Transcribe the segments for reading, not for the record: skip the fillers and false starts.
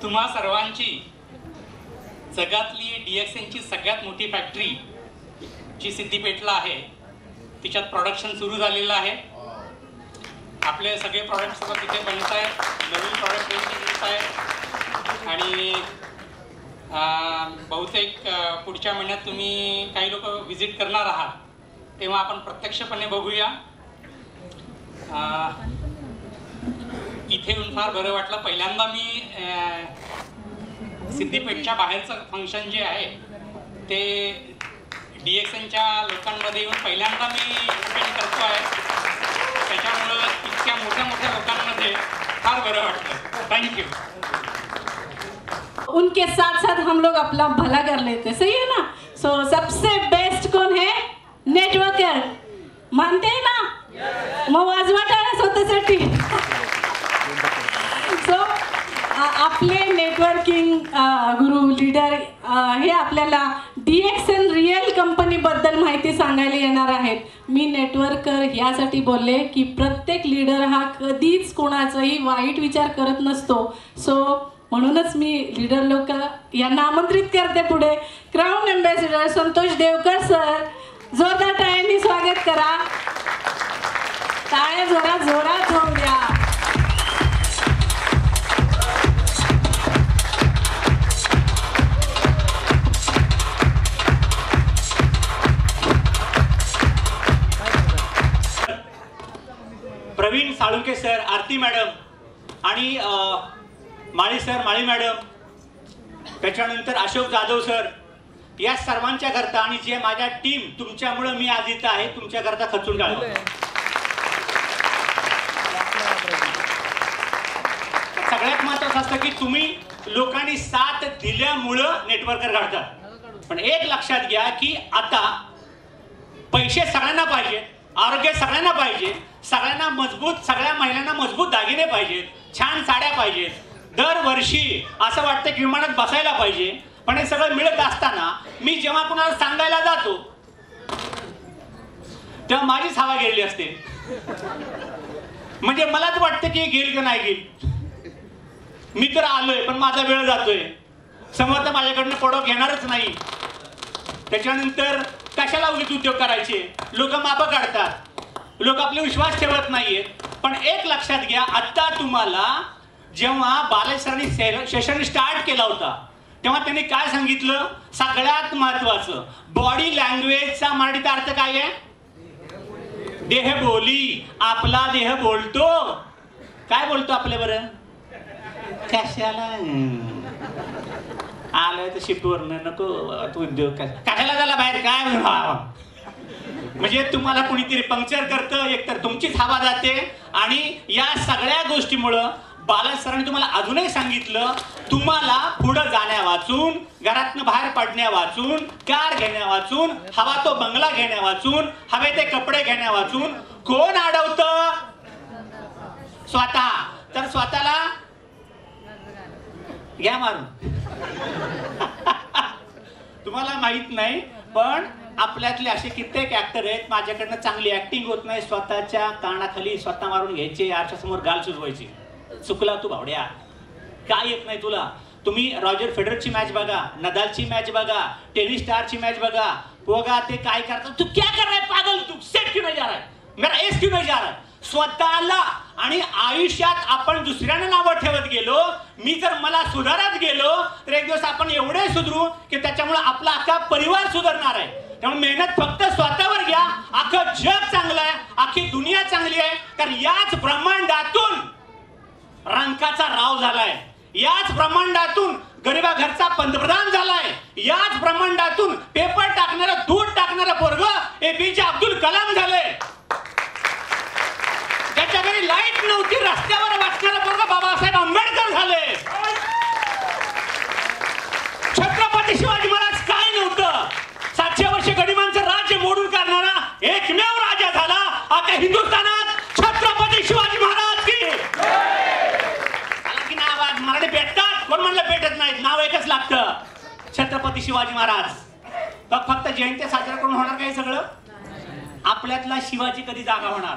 तुम्हा सर्वांची जगातली DXNची सगळ्यात मोठी फॅक्टरी जी सिद्दीपेठला आहे, तिच्यात प्रोडक्शन सुरू झालेलं आहे. आपले सगळे प्रॉडक्ट सगळं तिथे बनत आहेत, नवीन प्रॉडक्ट येत आहेत आणि बहुतेक पुढच्या महिन्यात तुम्ही काही लोक व्हिजिट करणार आहात, तेव्हा आपण प्रत्यक्षपणे बघूया. इथे येऊन फार बरं वाटलं. पहिल्यांदा मी सिद्दीपेठच्या बाहेरचं फंक्शन जे आहे ते DXNच्या लोकांमध्ये येऊन पहिल्यांदा मी अटेंड करतो आहे. त्याच्यामुळं इतक्या मोठ्या मोठ्या लोकांमध्ये फार बरं वाटलं. थँक्यू. उनके साथ साथ हम लोग अपना भला कर लेते, सही है ना. सो सबसे बेस्ट कौन है? नेटवर्कर. मानते हैं ना? मग वाजवा टाळ्या स्वतःसाठी. सो आपले नेटवर्किंग गुरु लीडर हे आपल्याला DXN रिअल कंपनीबद्दल माहिती सांगायला येणार आहेत. मी नेटवर्कर यासाठी बोलले की प्रत्येक लीडर हा कधीच कोणाचाही वाईट विचार करत नसतो. सो म्हणूनच मी लीडर लोक यांना आमंत्रित करते पुढे. Crown ambassador Santosh Devkar sir, जोरदार टाळ्यांनी स्वागत करा. टाळ्या जोरात होऊ द्या. प्रवीण साळुंके सर, आरती मॅडम आणि माळी सर, माळी मॅडम, त्याच्यानंतर अशोक जाधव सर, या सर्वांच्या करता आणि जे माझ्या टीम, तुमच्यामुळे मी आज इथं आहे, तुमच्या करता खचून टाळलं. सगळ्यात महत्त्वाचं असतं की तुम्ही लोकांनी साथ दिल्यामुळं नेटवर्कर घडतात. पण एक लक्षात घ्या की आता पैसे सगळ्यांना पाहिजे, आरोग्य सगळ्यांना पाहिजे, सगळ्यांना मजबूत, सगळ्या महिलांना मजबूत दागिने पाहिजेत, छान साड्या पाहिजेत, दरवर्षी असं वाटतं की विमानात बसायला पाहिजे. पण हे सगळं मिळत असताना मी जेव्हा कुणाला सांगायला जातो तेव्हा माझीच हवा गेलेली असते. म्हणजे मलाच वाटतं की गेल का नाही गेल. मी तर आलोय पण माझा वेळ जातोय, समोर तर माझ्याकडनं प्रोडक्ट घेणारच नाही. त्याच्यानंतर कशाला उगीच उद्योग करायचे, लोक मापं काढतात, लोक आपले विश्वास ठेवत नाहीयेत. पण एक लक्षात घ्या, आता तुम्हाला जेव्हा बालाजी सरांनी सेशन स्टार्ट केला होता तेव्हा त्यांनी काय सांगितलं, सगळ्यात महत्वाचं बॉडी लँग्वेजचा मराठीत अर्थ काय आहे? देहबोली. आपला देह बोलतो. काय बोलतो आपल्या बरं? कशाला आलोय तर शिफ्टवरनं, नको तू उद्योग कशाला झाला बाहेर, काय म्हणजे तुम्हाला कुणीतरी पंक्चर करतं, एकतर तुमचीच हवा जाते. आणि या सगळ्या गोष्टीमुळं बालाजी सरांनी तुम्हाला अजूनही सांगितलं, तुम्हाला पुढे जाण्या वाचून, घरातनं बाहेर पडण्या वाचून, कार घेण्या वाचून, हवा तो बंगला घेण्या वाचून, हवे ते कपडे घेण्या वाचून कोण अडवतं? स्वतः. तर स्वतःला घ्या मारून. तुम्हाला माहित नाही पण आपल्यातले असे कित्येक ऍक्टर आहेत, माझ्याकडनं चांगली ऍक्टिंग होत नाही, स्वतःच्या कानाखाली स्वतः मारून घ्यायचे, आरशासमोर गाल सुजवायचे. चुकला तू भावड्या, काय येत नाही तुला. तुम्ही रॉजर फेडररची मॅच बघा, नदालची मॅच बघा, टेनिस स्टारची मॅच बघा, बघा ते काय करतात. तू क्या कर रहा है पागल, तू सेट क्यों नहीं जा रहा है, मेरा एस क्यों नहीं जा रहा है. स्वतःला आणि आयुष्यात आपण दुसऱ्यांना नावं ठेवत गेलो. मी जर मला सुधारत गेलो तर एक दिवस आपण एवढे सुधरू की त्याच्यामुळे आपला अख्खा परिवार सुधारणार आहे. त्यामुळे मेहनत फक्त स्वतःवर घ्या. अख्खं जग चांगलं आहे, अख्खी दुनिया चांगली आहे. कारण याच ब्रह्मांडातून रंकाचा राव झालाय, याच ब्रह्मांडातून गरीबा घरचा पंतप्रधान झालाय, याच ब्रह्मांडातून पेपर टाकणारा, दूध टाकणारा पोरग APJ अब्दुल कलाम झालंय. त्याच्या घरी लाईट नव्हती, रस्त्यावर वाचणारा पोरग बाबासाहेब आंबेडकर झाले. छत्रपती शिवाजी महाराज काय नव्हतं, 700 वर्ष गडिमांचं राज्य मोडून काढणारा एकमेव राजा झाला. आता हिंदुस्थानात छत्रपती शिवाजी महाराज की नाव मराठी भेटतात, कोण म्हणलं भेटत नाहीत, नाव एकच लागतं, छत्रपती शिवाजी महाराज. फक्त जयंती साजरा करून होणार काय सगळं? आपल्यातला शिवाजी कधी जागा होणार?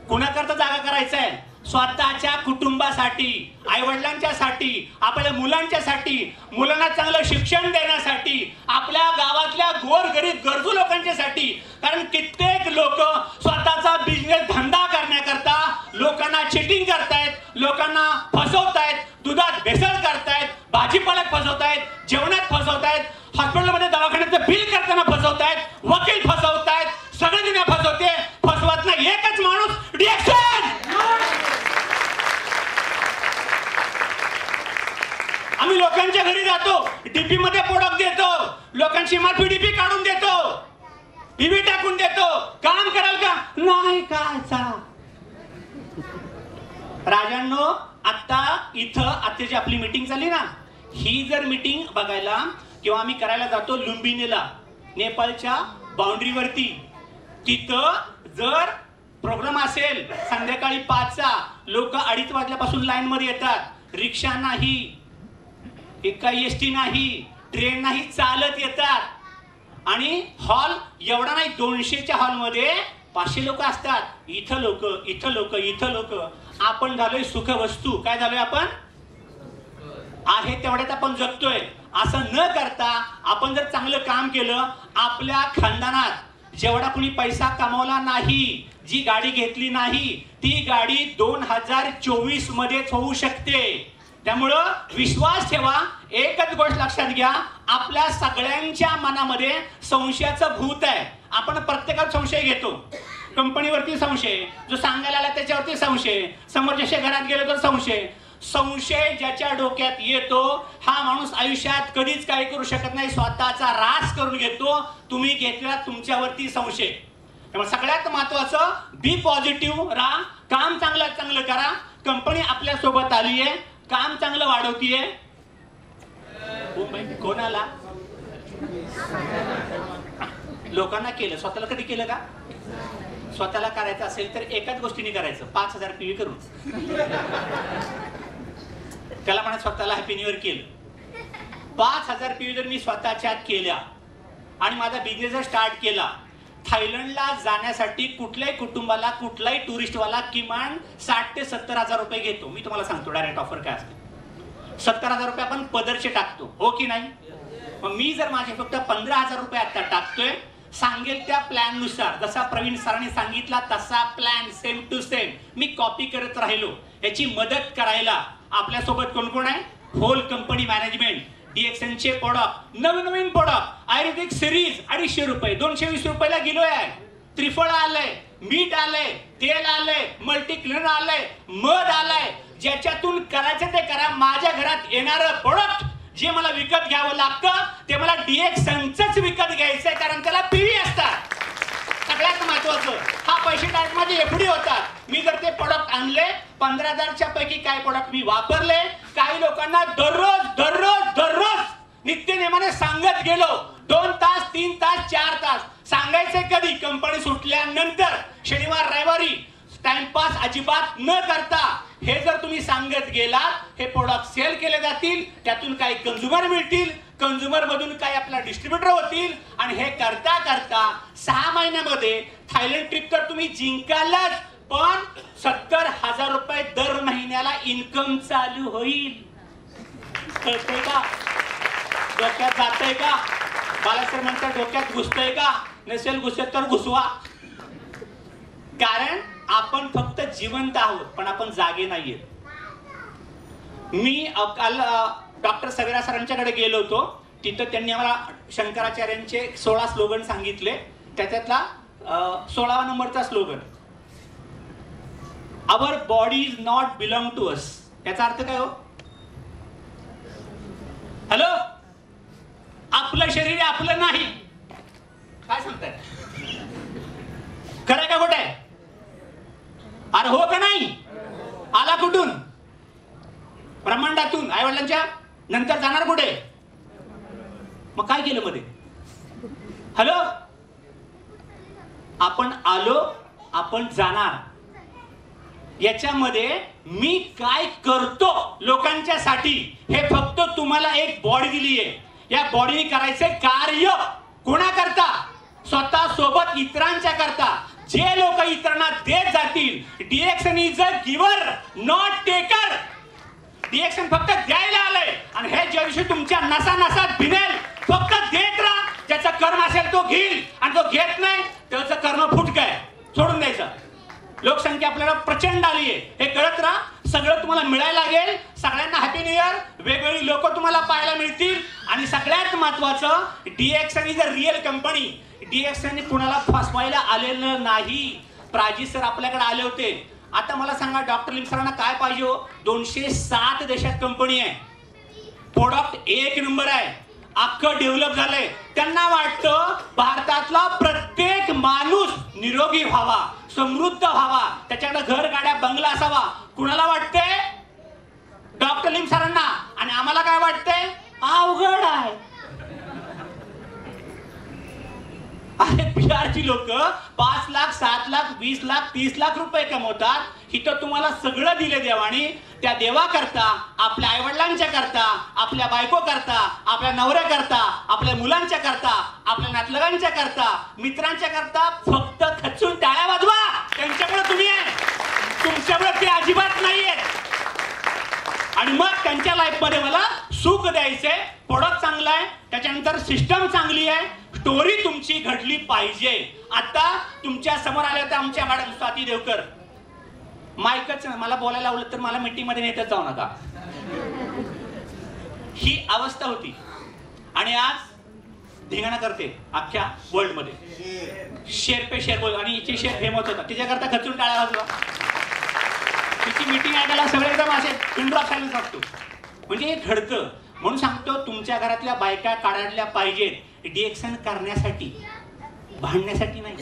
कोणाकरता जागा करायचा आहे? स्वतःच्या कुटुंबासाठी, आईवडिलांच्यासाठी, आपल्या मुलांच्यासाठी, मुलांना चांगलं शिक्षण देण्यासाठी, आपल्या गावातल्या गोरगरीब गरजू लोकांच्यासाठी. कारण कित्येक लोक स्वतःचा बिझनेस धंदा करण्याकरता लोकांना चिटिंग करतायत, लोकांना फसवतायत, दुधात भेसळ करतायत, भाजीपाल्यात फसवतायत, जेवणात फसवतायत, हॉस्पिटलमध्ये दवाखान्याचं बिल करताना फसवतायत, वकील फसवतायत, सगळे दुनिया फसवते. फसवत नाही एकच माणूस, DXN. आम्ही लोकांच्या घरी जातो, डीपी मध्ये प्रोडक्ट देतो, लोकांची माफी डीपी काढून देतो, पीवी टाकून देतो. काम कराल का? नाही काय चला. राजांनो, आता इथं आताची आपली मीटिंग झाली ना, ही जर मीटिंग बघायला किंवा आम्ही करायला जातो लुंबिनीला, नेपाळच्या बाउंड्रीवरती, तिथं जर प्रोग्राम असेल संध्याकाळी 5चा, लोक 2:30 वाजल्यापासून लाईन मध्ये येतात. रिक्षा नाही, काही एसटी नाही, ट्रेन नाही, चालत येतात. आणि हॉल एवढा नाही, 200च्या हॉलमध्ये 500 लोक असतात. इथं लोक, इथं लोक, इथं लोक. आपण झालोय सुख वस्तू. काय झालोय आपण? आहे तेवढ्यात आपण जगतोय. असं न करता आपण जर चांगलं काम केलं, आपल्या खानदानात जेवढा कुणी पैसा कमावला नाही, जी गाडी घेतली नाही, ती गाडी 2024 मध्येच होऊ शकते. त्यामुळं विश्वास ठेवा. एकच गोष्ट लक्षात घ्या, आपल्या सगळ्यांच्या मनामध्ये संशयाचं भूत आहे. आपण प्रत्येकाला संशय घेतो. कंपनीवरती संशय, जो सांगायला आला त्याच्यावरती संशय, समोरच्या घरात गेलो तर संशय. संशय ज्याच्या डोक्यात येतो, हा माणूस आयुष्यात कधीच काही करू शकत नाही, स्वतःचा रास करून घेतो. तुम्ही घेतलेला तुमच्यावरती संशय. त्यामुळे सगळ्यात महत्वाचं, बी पॉझिटिव्ह राहा, काम चांगलं करा. कंपनी आपल्या सोबत आली आहे, काम चांगलं वाढवतीये. कोणाला? लोकांना केलं, स्वतःला कधी केलं का? स्वतःला करायचं असेल तर एकाच गोष्टीने करायचं, 5000 पीवी करून. त्याला म्हणा स्वतःला हॅपी न्यू इयर केलं. 5000 पीवी जर मी स्वतःच्या केल्या आणि माझा बिझनेस स्टार्ट केला, थायलंडला जाण्यासाठी कुठल्याही कुटुंबाला, कुठलाही टुरिस्टवाला किमान 60 ते 70 हजार रुपये घेतो. मी तुम्हाला सांगतो डायरेक्ट ऑफर काय असते. 70 हजार रुपये आपण पदरचे टाकतो, हो की नाही? मग मी जर माझे फक्त 15 हजार रुपये आता टाकतोय, सांगेल त्या प्लॅन नुसार, जसा प्रवीण सरांनी सांगितला तसा प्लॅन सेम टू सेम मी कॉपी करत राहिलो. याची मदत करायला आपल्यासोबत कोण कोण आहे? Whole company management. DXN चे प्रोडक्ट, नवीन प्रोडक्ट, आयुर्वेदिक सिरीज 250 रुपये, 220 रुपयाला किलो आहे. त्रिफळ आलंय, मीठ आलंय, तेल आलंय, मल्टी क्लीनर आलंय, मध आलंय. ज्याच्यातून करायचं ते करा. माझ्या घरात येणारं प्रोडक्ट जे मला विकत घ्यावं लागतं, ते मला DXNचंच विकत घ्यायचंय, कारण त्याला पीवी असतात. सगळ्यात महत्वाचं, हा पैसे डायरेक्ट माझे एफडी होतात. मी जर ते प्रोडक्ट आणले, 15,000च्या पैकी काही प्रोडक्ट मी वापरले, काही लोकांना दररोज नित्य नेमाने सांगत गेलो. 2 तास, 3 तास, 4 तास सांगायचे. कधी? कंपनी सुटल्यानंतर, शनिवार रविवारी. टाइमपास अजिबात न करता हे जर तुम्ही सांगत गेलात, हे प्रोडक्ट सेल केले जातील, त्यातून काही कंझ्युमर मिळतील, कंझ्युमर मधून काही आपला डिस्ट्रीब्युटर होतील. आणि हे करता करता 6 महिन्यामध्ये थायलंड ट्रिप तर तुम्ही जिंकालच, पण 70,000 रुपये दर महिन्याला इन्कम चालू होईल. कळतंय का? डोक्यात जातंय का? बालासर म्हणतात डोक्यात घुसतंय का? नसेल घुसत तर घुसवा. कारण आपण फक्त जिवंत आहोत, पण आपण जागे नाहीये. मी काल डॉक्टर सवेरा सरांच्याकडे गेलो होतो. तिथं त्यांनी आम्हाला शंकराचार्यांचे 16 स्लोगन सांगितले. त्याच्यातला 16वा नंबरचा slogan, our body is not belong to us. याचा अर्थ काय हो? हॅलो, आपलं शरीर आपलं नाही. काय सांगताय? खरं का खोटं आहे? अरे हो का नाही? आला कुठून? ब्रह्मांडातून, आई वडिलांच्या. नंतर जाणार कुठे? मग काय केलं मध्ये? हॅलो, आपण आलो, आपण जाणार. याच्यामध्ये मी काय करतो लोकांच्यासाठी, हे फक्त तुम्हाला एक बॉडी दिली आहे. या बॉडीने करायचे कार्य कोणा करता? स्वतः सोबत इतरांच्या करता. जे लोक इतरांना देत जातील, DXN is a giver not taker. DXN फक्त द्यायला आलंय आणि हे ज्या दिवशी तुमच्या नसा नसात भिनेल, फक्त देत राहा. ज्याचं कर्म असेल तो घेईल आणि तो घेत नाही त्याचं कर्म फुटक आहे, सोडून द्यायचं. लोकसंख्या आपल्याला प्रचंड आली आहे हे कळत राहा. सगळं तुम्हाला मिळायला लागेल. सगळ्यांना हॅपी न्यू इयर. वेगवेगळी लोक तुम्हाला पाहायला मिळतील. आणि सगळ्यात महत्वाचं, DXN is a real company. DXN कुणाला फसवायला आलेलं नाही. प्राजी सर आपल्याकडे आले होते. आता मला सांगा डॉक्टर लिम सरांना काय पाहिजे हो? 207 देशात कंपनी आहे, प्रोडक्ट एक नंबर आहे, अख्खं डेव्हलप झालंय. त्यांना वाटतं भारतातला प्रत्येक माणूस निरोगी व्हावा, समृद्ध व्हावा, त्याच्याकडे घर गाड्या बंगला असावा. कुणाला वाटतंय? डॉक्टर लिम सरांना. आणि आम्हाला काय वाटतंय? अवघड आहे. अरे बिहारची लोक 5 लाख 7 लाख 20 लाख 30 लाख रुपये कमवतात. इथं तुम्हाला सगळं दिले देवानी. त्या देवा करता, आपल्या आईवडिलांच्या करता, आपल्या बायको करता, आपल्या नवऱ्या करता, आपल्या मुलांच्या करता, आपल्या नातलगांच्या करता, मित्रांच्या करता फक्त खचून टाळ्या वाजवा. त्यांच्याकडे तुम्ही आहे, तुमच्याकडे ते अजिबात नाहीये. आणि मग त्यांच्या लाईफ मध्ये मला सुख द्यायचंय. प्रोडक्ट चांगला आहे, त्याच्यानंतर सिस्टम चांगली आहे, स्टोरी तुमची घडली पाहिजे. आता तुमच्या समोर आल्या होत्या आमच्या मॅडम स्वाती देवकर. माईकच मला बोलायला लावलं तर मला मीटिंग मध्ये नेतच जाऊ नका, ही अवस्था होती. आणि आज धिंगाणा करते अख्ख्या वर्ल्ड मध्ये. शेर पे शेर बोल. आणि हिचे शेर फेमस होता, तिच्याकरता खचून टाळ्या वाजवा. तिची मीटिंग ऐकायला सगळे एकदम असे पिंड्रॉप सायलेन्स वाटतो. म्हणजे हे घडतं. म्हणून सांगतो तुमच्या घरातल्या बायका काढल्या पाहिजेत डिएक्सन करण्यासाठी, भांडण्यासाठी नाही.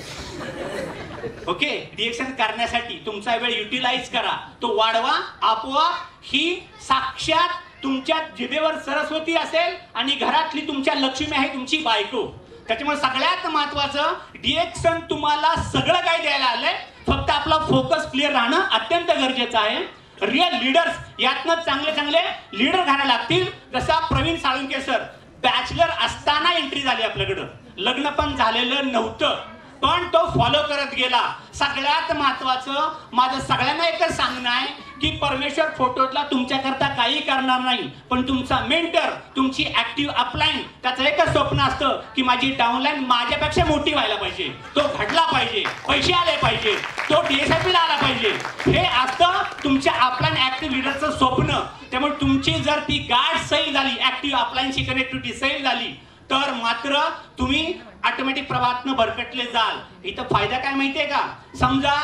ओके, डिएक्सन करण्यासाठी तुमचा वेळ युटिलाइज करा, तो वाढवा. आपोआप ही साक्षात तुमच्या जिभेवर सरस्वती असेल आणि घरातली तुमच्या लक्ष्मी आहे तुमची बायको. त्याच्यामुळे सगळ्यात महत्वाचं, डिएक्सन तुम्हाला सगळं काय द्यायला आलंय, फक्त आपला फोकस क्लिअर राहणं अत्यंत गरजेचं आहे. रिअल लीडर्स यातनं चांगले चांगले लीडर घ्यायला लागतील. जसा प्रवीण साळुंके सर बॅचलर असताना एंट्री झाली आपल्याकडं, लग्न पण झालेलं नव्हतं, पण तो फॉलो करत गेला. सगळ्यात महत्वाचं माझं सगळ्यांना एकच सांगणं आहे की परमेश्वर फोटोला तुमच्याकरता काही करणार नाही, पण तुमचा मेंटर, तुमची ऍक्टिव्ह अपलाईन, त्याचं एकच स्वप्न असतं की माझी डाऊनलाईन माझ्यापेक्षा मोठी व्हायला पाहिजे, तो घडला पाहिजे, पैसे आले पाहिजे, तो DSIP ला आला पाहिजे. हे असतं तुमच्या अपलाईन ऍक्टिव्ह लीडरचं स्वप्न. त्यामुळे तुमची जर ती गाठ सैल झाली, ऍक्टिव्ह अपलाईनची कनेक्टिव्हिटी सैल झाली, तर मात्र तुम्ही ऑटोमॅटिक प्रवाहातनं भरकटले जाल. इथं फायदा काय माहितीये का? समजा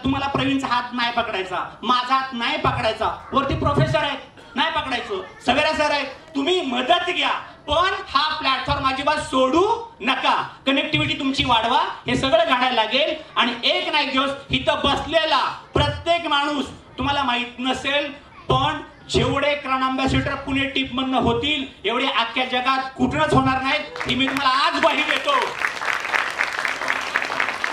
तुम्हाला प्रवीणचा हात नाही पकडायचा, माझा हात नाही पकडायचा, वरती प्रोफेसर आहेत, नाही पकडायचं, सवेरा सर आहेत, तुम्ही मदत घ्या, पण हा प्लॅटफॉर्म अजिबात सोडू नका. कनेक्टिव्हिटी तुमची वाढवा. हे सगळं घडायला लागेल. आणि एक ना एक दिवस इथं बसलेला प्रत्येक माणूस, तुम्हाला माहित नसेल पण जेवढे क्राऊन अँबॅसेडर पुणे टीप मधनं होतील एवढे अख्ख्या जगात कुठंच होणार नाहीत, ही मी तुम्हाला आज ग्वाही देतो.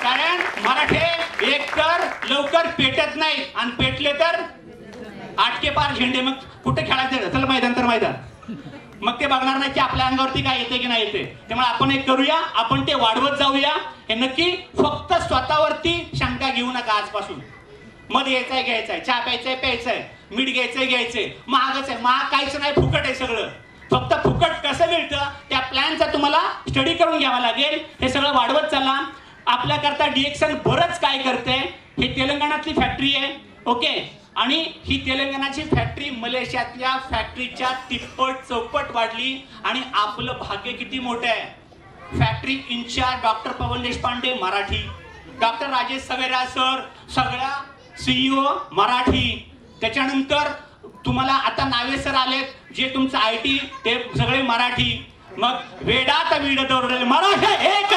कारण मराठे एकतर लवकर पेटत नाहीत आणि पेटले तर आटके पार झेंडे. मग कुठे खेळायचं, चल मैदान तर मैदान, मग ते बघणार नाही की आपल्या अंगावरती काय येते की नाही येते. त्यामुळे आपण एक करूया, आपण ते वाढवत जाऊया. हे नक्की फक्त स्वतःवरती शंका घेऊ नका. आजपासून मध घ्यायचंय घ्यायचंय, चहा प्यायचंय प्यायचंय, मीठ घ्यायचंय घ्यायचंय, महागच आहे, महाग काहीच नाही, फुकट आहे सगळं. फक्त फुकट कसं मिळतं त्या प्लॅनचा तुम्हाला स्टडी करून घ्यावा लागेल. हे सगळं वाढवत चला. आपल्याकरता डिएक्सन बरंच काय करते. हे तेलंगणातली फॅक्टरी आहे, ओके, आणि ही तेलंगणाची फॅक्टरी मलेशियातल्या फॅक्टरीच्या तिप्पट चौपट वाढली. आणि आपलं भाग्य किती मोठं आहे. फॅक्टरी इन्चार्ज डॉक्टर पवन देशपांडे मराठी, डॉक्टर राजेश सवेरा सर सगळ्या CEO मराठी. त्याच्यानंतर तुम्हाला आता नावे सर आलेत जे तुमचं IT ते सगळे मराठी. मग वेडात विड दौडले मराठा एक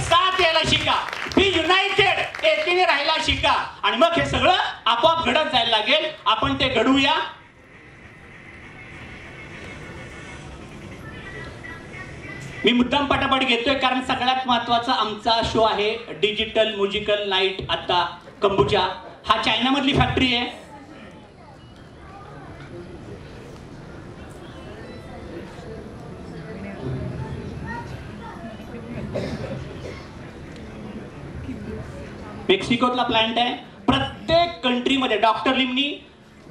साथ यायला शिका, बी युनाइटेड, एकीने राहायला शिका. आणि मग हे सगळं आपोआप घडत जायला लागेल. आपण ते घडवूया. मी मुद्दाम पटापट घेतोय कारण सगळ्यात महत्वाचा आमचा शो आहे डिजिटल म्युझिकल नाईट. आता कंबुचा हा चायनामधली फॅक्टरी आहे. मेक्सिकोतला प्लांट आहे. प्रत्येक कंट्रीमध्ये डॉक्टर लिमनी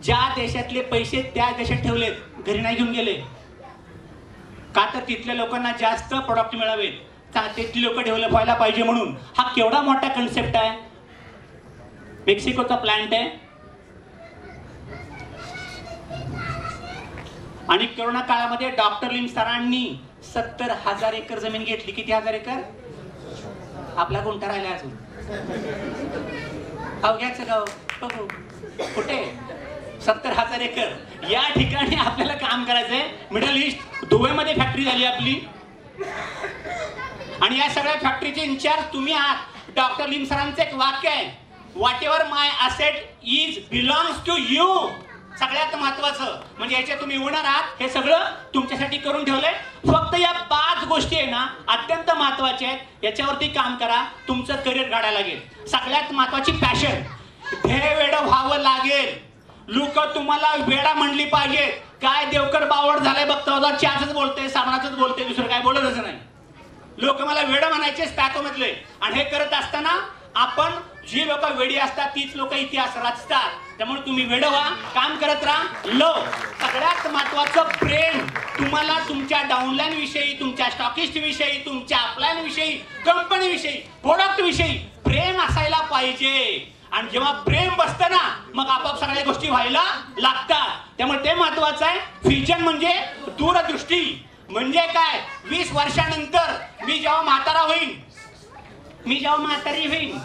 ज्या देशातले पैसे त्या देशात ठेवलेत, घरी नाही घेऊन गेले. का तर तिथल्या लोकांना जास्त प्रोडक्ट मिळावेत, तिथली लोक डेव्हलप व्हायला पाहिजे म्हणून. हा केवढा मोठा कन्सेप्ट आहे. मेक्सिकोचा प्लांट आहे. आणि कोरोना काळामध्ये डॉक्टर लिम सरांनी 70,000 एकर जमीन घेतली. किती हजार एकर? आपला गुंठा राहिला अजून. अवघ्याचं गाव बघू कुठे? 70,000 एकर. या ठिकाणी आपल्याला काम करायचंय. मिडल ईस्ट दुबईमध्ये फॅक्टरी झाली आपली. आणि या सगळ्या फॅक्टरीचे इन्चार्ज तुम्ही आहात. डॉक्टर लिम सरांचं एक वाक्य आहे, whatever my asset is belongs to you. सगळ्यात महत्वाचं म्हणजे याच्यात तुम्ही ओनर आहात. हे सगळं तुमच्यासाठी करून ठेवलंय. फक्त या 5 गोष्टी आहे ना, अत्यंत महत्वाच्या आहेत. याच्यावरती काम करा, तुमचं करिअर घडायला लागेल. सगळ्यात महत्वाची पॅशन, वेडं व्हावं लागेल. लोक तुम्हाला वेडा म्हणली पाहिजे. काय देवकर बावड झालाय बघता, चहाच बोलते, साबणाचंच बोलते, दुसरं काय बोलतच नाही. लोक मला वेडा म्हणायचे पॅको मधले. आणि हे करत असताना आपण जी लोक वेडी असतात तीच लोक इतिहास रचतात. त्यामुळे तुम्ही वेड व्हा, काम करत राहा. लव, सगळ्यात महत्वाचं प्रेम. तुम्हाला तुमच्या डाऊनलाईन विषयी, तुमच्या स्टॉकिस्ट विषयी, तुमच्या अपलाईन विषयी, कंपनी विषयी, प्रोडक्ट विषयी प्रेम असायला पाहिजे. आणि जेव्हा प्रेम बसतं ना, मग आपोआप सगळ्या गोष्टी व्हायला लागतात. त्यामुळे ते महत्वाचं आहे. व्हिजन म्हणजे दूरदृष्टी. म्हणजे काय? 20 वर्षानंतर मी जेव्हा म्हातारा होईन, मी जेव्हा म्हातारी होईन,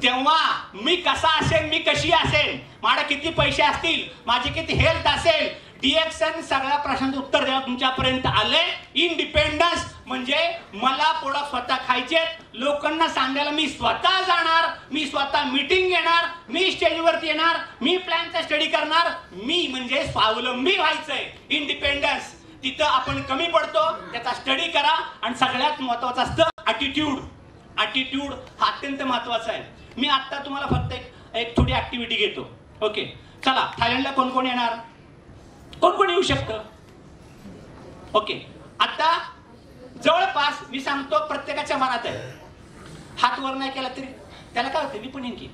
तेव्हा मी कसा असेल, मी कशी असेल, माझ्या किती पैसे असतील, माझे किती हेल्थ असेल. DXN सगळ्या प्रश्नांचं उत्तर द्यावं तुमच्यापर्यंत आलंय. इंडिपेंडन्स म्हणजे मला प्रोडक्ट स्वतः खायचे, लोकांना सांगायला मी स्वतः जाणार, मी स्वतः मीटिंग घेणार, मी स्टेजवरती येणार, मी प्लॅनचा स्टडी करणार. मी म्हणजे स्वावलंबी व्हायचंय. इंडिपेंडन्स. तिथं आपण कमी पडतो, त्याचा स्टडी करा. आणि सगळ्यात महत्वाचं असतं ॲटिट्यूड. ॲटिट्यूड हा अत्यंत महत्वाचा आहे. मी आता तुम्हाला फक्त एक थोडी ऍक्टिव्हिटी घेतो. ओके, चला. थायलंडला कोण कोण येणार? कोण कोण येऊ शकतं? ओके, आता जवळपास मी सांगतो प्रत्येकाच्या मनात आहे. हात वर नाही केला तरी त्याला काय होतं? मी पण येईन की.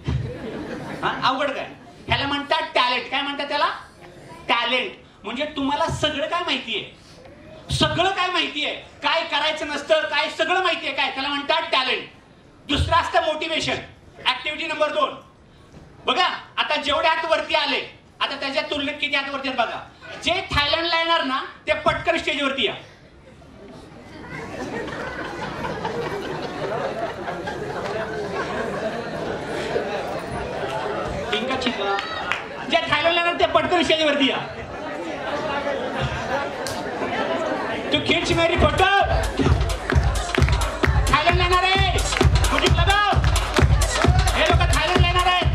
अवघड काय? ह्याला म्हणतात टॅलेंट. काय म्हणतात त्याला? टॅलेंट. म्हणजे तुम्हाला सगळं काय माहितीये, सगळं काय माहितीये, काय करायचं नसतं काय सगळं माहितीये. काय त्याला म्हणतात टॅलेंट. दुसरं असतं मोटिवेशन. ऍक्टिव्हिटी नंबर 2 बघा. आता जेवढे हात वरती आले, आता त्याच्या तुलनेत किती हात वरती आहेत बघा. जे थायलंडला येणार ना, ते पटकन स्टेजवरती या. जे थायलंडला येणार ते पटकन स्टेजवरती या. तू खिच मेरी फोटो. थायलंडला येणार आहे, म्युझिक लगाव. हे लोक थायलंडला येणार आहेत.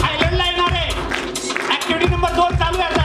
थायलंडला येणार आहे. ऍक्टिव्हिटी नंबर 2 चालू आहे आता.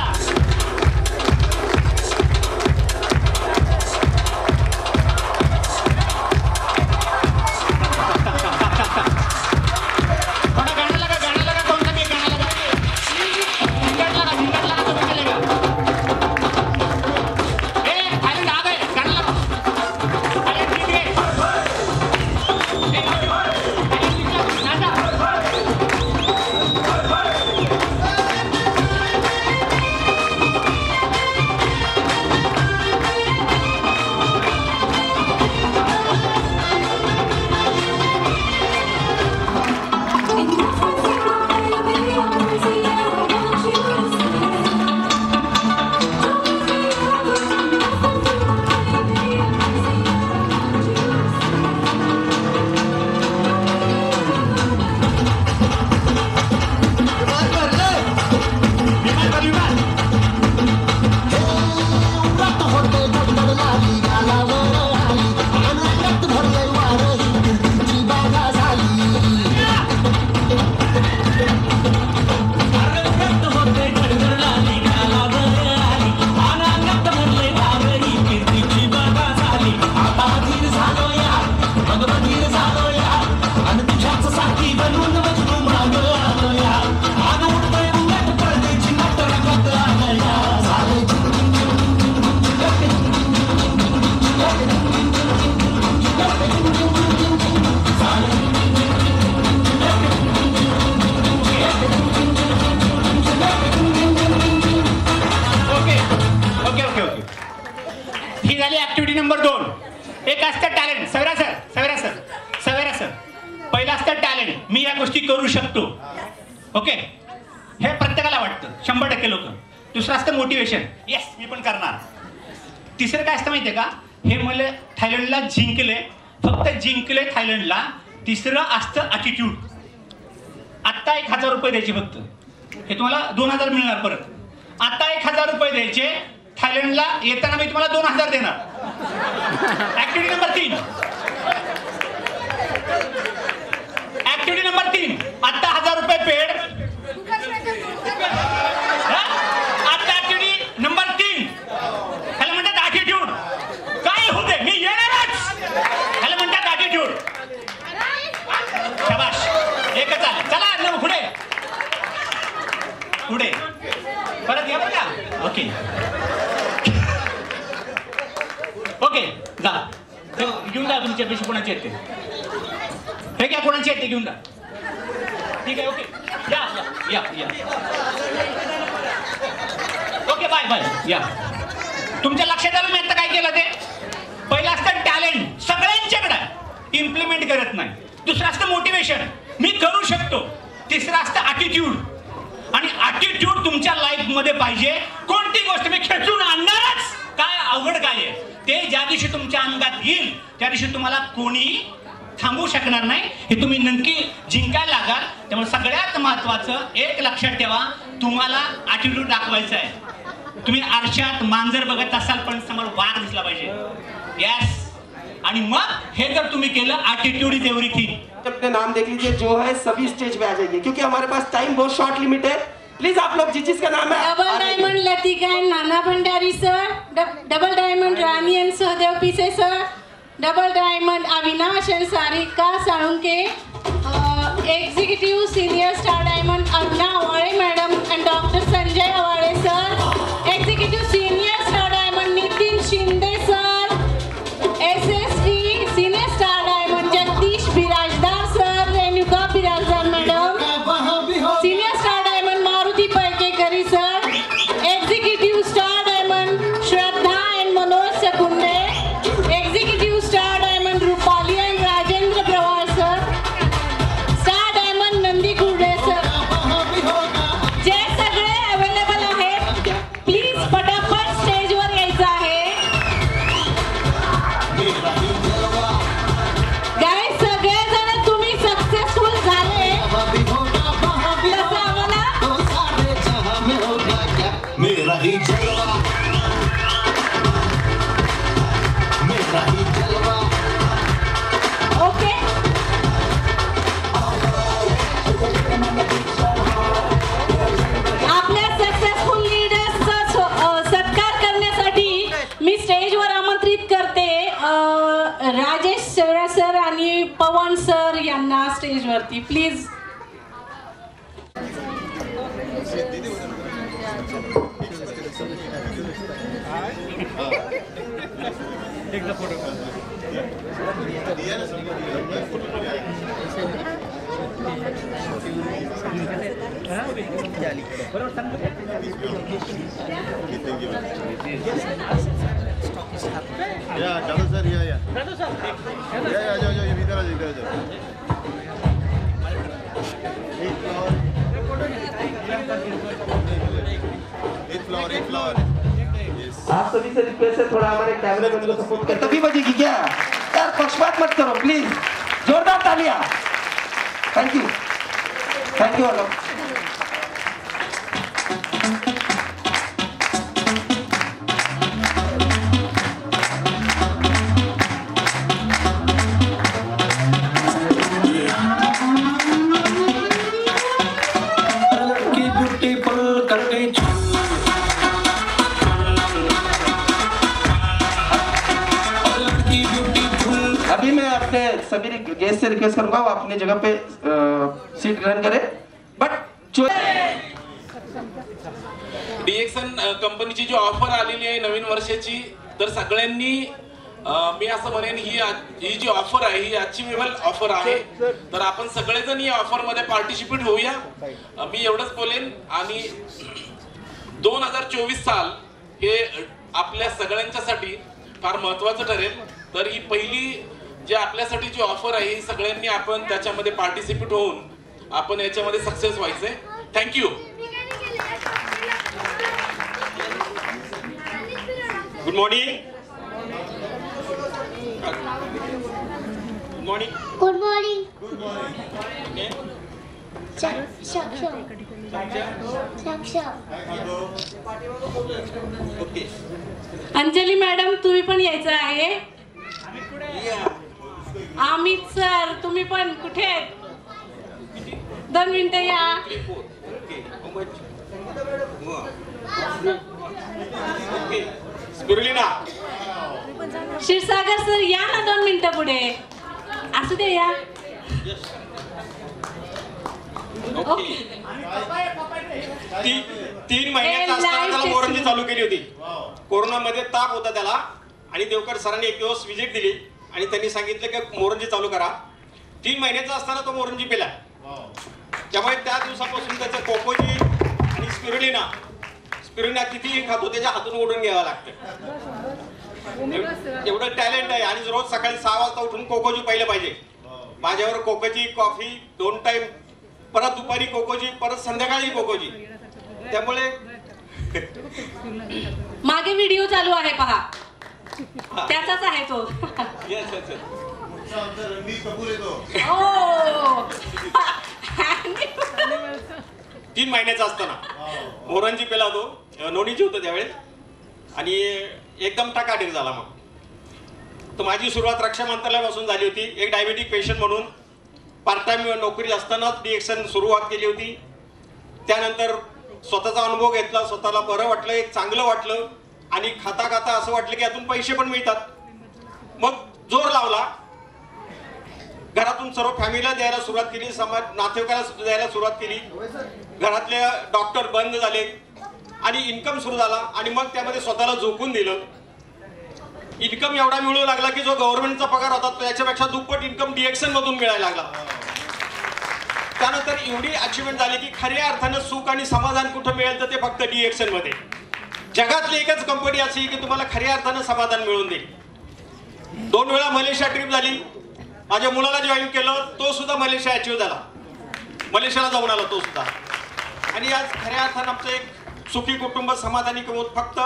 हे प्रत्येकाला वाटतं 100% लोक. दुसरं असतं मोटिवेशन, येस मी पण करणार. तिसरं काय असतं माहितीये का, हे मला थायलंडला जिंकले, फक्त जिंकले थायलंडला. तिसरं असतं ॲटिट्यूड. आत्ता 1000 रुपये द्यायचे फक्त, हे तुम्हाला 2000 मिळणार परत. आता 1000 रुपये द्यायचे, थायलंडला येताना मी तुम्हाला 2000 देणार. Activity number 3. ऍक्टिव्हिटी नंबर 3, आता 1000 रुपये पेड. आता ऍक्टिव्हिटी नंबर 3, ह्याला म्हणतात ॲटिट्यूड. काय होते मी येणारच, ह्याला म्हणतात ॲटिट्यूड. शाबाश, एकच आलं. चला न पुढे पुढे परत या बघा. ओके ओके, जा घेऊन जा तुमच्या पैसे कोणाचे आहेत ते. हे घ्या, कोणाचे आहेत ते घेऊन जा. ठीक आहे, ओके या या या. ओके बाय बाय या. तुमच्या लक्षात आलं मी आता काय केलं ते. पहिलं असतं टॅलेंट, सगळ्यांच्याकडे इम्प्लिमेंट करत नाही. दुसरं असतं मोटिवेशन, मी करू शकतो. तिसरं असतं ॲटिट्यूड. आणि ॲटिट्यूड तुमच्या लाईफ मध्ये पाहिजे. कोणती गोष्ट मी खेचून आणणारच, काय अवघड काय आहे ते ज्या दिवशी तुमच्या अंगात येईल त्या दिवशी तुम्हाला कोणी थांबवू शकणार नाही. हे तुम्ही नक्की जिंकायला लागाल. त्यामुळे सगळ्यात महत्वाचं एक लक्षात ठेवा, तुम्हाला ॲटिट्यूड दाखवायचा आहे. तुम्ही आरशात मांजर बघत असाल पण समोर वाघ दिसला पाहिजे. यस. आणि मग हे जर तुम्ही केलं, ॲटिट्यूड इज एव्हरीथिंग. अपने नाम देख लीजिए, जो है सभी स्टेज पे आ जाइए क्योंकि हमारे पास टाइम बहुत शॉर्ट लिमिट है. प्लीज आप लोग जिसका नाम है. Double diamond Latika and Nana Bhandari sir. Double diamond Rani and Sahdev Pise sir. Double diamond Avinash and Sarika Salunke. Executive senior star diamond Aruna Awale madam and doctor Sanjay Awale sir. Executive senior star diamond Nitin Shinde sir. SST senior star diamond Jagdish Birajdar sir. Renuka Birajdar madam. Senior star diamond Maruti पैकेकरी sir. Executive star diamond Shraddha and Manoj Sakunde. Executive star diamond Rupali and Rajendra Pravar sir. Star diamond Nandi Kurde sir. जे सगळे available आहेत, please पटापट स्टेजवर यायचं आहे. Guys सगळेजण तुम्ही successful झाले तसं आम्हाला मेरा ही जलवा, मेरा ही जलवा. ओके. आपल्या सक्सेसफुल लीडर्सचा सत्कार करण्यासाठी मी स्टेजवर आमंत्रित करते राजेश सर आणि पवन सर यांना स्टेजवरती प्लीज. या जादू सर, या जादू सर, या जाओ जाओ इधर आ जाओ. एक फ्लावर. आप सभी से रिक्वेस्ट है, थोड़ा हमारे कैमरे मैन को सपोर्ट कर. तभी बजेगी क्या यार, पक्षपात मत करो प्लीज. जोरदार तालियां. Thank you, thank you all. अभी मैं अपने सभी गेस्ट से रिक्वेस्ट करूंगा वो अपनी जगह पे सीट ग्रहण करें. बट डीएक्सन कंपनीची जी ऑफर आलेली आहे नवीन वर्षाची, तर सगळ्यांनी मी असं म्हणेन ही जी ऑफर आहे ही अचिवेबल ऑफर आहे. तर आपण सगळेजण या ऑफर मध्ये पार्टिसिपेट होऊया. मी एवढंच बोलेन. आणि 2024 साल हे आपल्या सगळ्यांच्यासाठी फार महत्वाचं ठरेल. तर ही पहिली जे आपल्यासाठी जी ऑफर आहे ही सगळ्यांनी आपण त्याच्यामध्ये पार्टिसिपेट होऊन आपण याच्यामध्ये सक्सेस व्हायचंय. Thank you. Good morning. Good morning. Good morning. Okay. Anjali madam तुम्ही पण यायचं आहे. अमित सर तुम्ही पण कुठे आहेत? 2 मिनिटं या. स्पिरुलिना. क्षीरसागर सर या ना 2 मिनिटं पुढे. असू दे या. ओके. 3 महिन्याचा असताना त्याला मोरंजी चालू केली होती. कोरोनामध्ये ताप होता त्याला आणि देवकर सरांनी एक दिवस विजिट दिली आणि त्यांनी सांगितलं की मोरंजी चालू करा. 3 महिन्याचा असताना तो मोरंजी पेला. त्यामुळे त्या दिवसापासून त्याचं कोकोजी आणि स्पिरुलिना कितीही खातो त्याच्या हातून ओढून घ्यावं लागतं. एवढं टॅलेंट आहे. आणि रोज सकाळी 6 वाजता उठून कोकोजी पाहिलं पाहिजे. माझ्यावर कोकोजी कॉफी 2 टाइम, परत दुपारी कोकोजी, परत संध्याकाळी कोकोजी. त्यामुळे मागे व्हिडिओ चालू आहे पहा. त्याचाच आहे तो. Yes yes. 3 महिन्याचा असताना मोरंजी पेला तो. नोनीजी होतं त्यावेळेस आणि एकदम टाकाटेक झाला. मग तर माझी सुरुवात रक्षा मंत्रालयापासून झाली होती. एक डायबिटिक पेशंट म्हणून पार्ट टाइम नोकरी असतानाच DXN सुरुवात केली होती. त्यानंतर स्वतःचा अनुभव घेतला, स्वतःला बरं वाटलं, एक चांगलं वाटलं आणि खाता खाता असं वाटलं की यातून पैसे पण मिळतात. मग जोर लावला. घरातून सर्व फॅमिलीला द्यायला सुरुवात केली, समाज नातेवाईकाला द्यायला सुरुवात केली. घरातले डॉक्टर बंद झाले आणि इन्कम सुरू झाला आणि मग त्यामध्ये स्वतःला झोकून दिलं. इन्कम एवढा मिळू लागला की जो गव्हर्नमेंटचा पगार होता त्याच्यापेक्षा दुप्पट इन्कम DXN मधून मिळायला लागला. त्यानंतर एवढी अचिव्हमेंट झाली की खऱ्या अर्थानं सुख आणि समाधान कुठं मिळेल तर ते फक्त DXN मध्ये. जगातली एकच कंपनी अशी की तुम्हाला खऱ्या अर्थानं समाधान मिळवून देईल. 2 वेळा मलेशिया ट्रिप झाली. माझ्या मुलाला जॉईन केलं, तो सुद्धा मलेशिया अचीव्ह झाला. मलेशियाला जाऊन आला तो सुद्धा. आणि आज खऱ्या अर्थानं आमचं एक सुखी कुटुंब, समाधानी कुटुंब. फक्त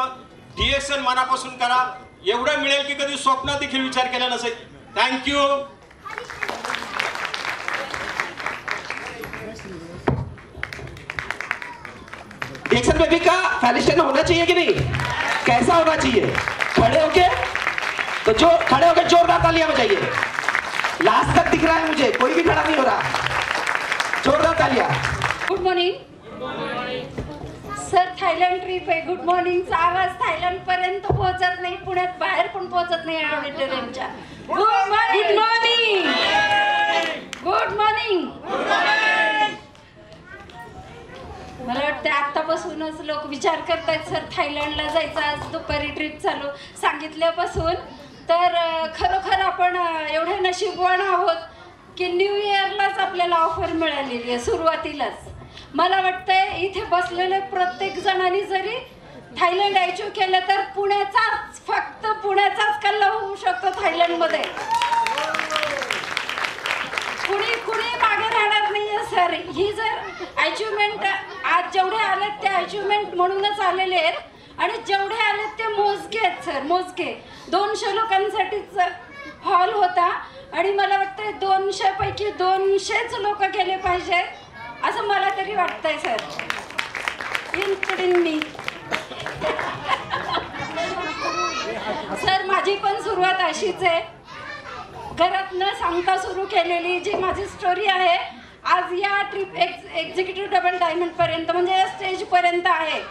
DXN मनापासून करा. एवढं मिळेल की कधी स्वप्नात देखील विचार केला नसेल. थँक्यू. DXN बेबी का फैलिस्टियन होना चाहिए कि नहीं? कैसा होना चाहिए? खड़े होके तो जो खड़े होके जोरदार तालियां बजाइए. लास्ट तक दिख रहा है मुझे, कोई भी खड़ा नहीं हो रहा. जोरदार तालियां. Good morning sir. Thailand trip आहे. गुड मॉर्निंगचा आवाज थायलंड पर्यंत पोहोचत नाही, पुण्यात बाहेर पण पोहोचत नाही ऑडिटोरियमच्या. Good morning. Good morning. मला वाटतं आतापासूनच लोक विचार करतायत सर थायलंडला जायचं आज दुपारी ट्रिप चालू सांगितल्यापासून. तर खरोखर आपण एवढे नशीबवान आहोत की न्यू इयरलाच आपल्याला ऑफर मिळालेली आहे सुरुवातीलाच. मला वाटतंय इथे बसलेले प्रत्येक जणांनी जरी थायलंड अचीव्ह केलं तर पुण्याचाच, फक्त पुण्याचाच कल्ला होऊ शकतो थायलंडमध्ये. कुणी मागे राहणार नाहीये सर. ही जर अचिव्हमेंट आज जेवढे आलेत ते अचिव्हमेंट म्हणूनच आलेले आहेत आणि जेवढे आलेत ते मोजके आहेत सर, मोजके. 200 लोकांसाठीच हॉल होता आणि मला वाटतंय 200 पैकी 200च लोक गेले पाहिजेत असं मला तरी वाटतंय सर. इन्क्लुडिंग मी. सर माझी पण सुरुवात अशीच आहे. घरात न सांगता सुरू केलेली जी माझी स्टोरी आहे आज या ट्रिप एक्झिक्युटिव्ह डबल डायमंड पर्यंत म्हणजे या स्टेज पर्यंत आहे.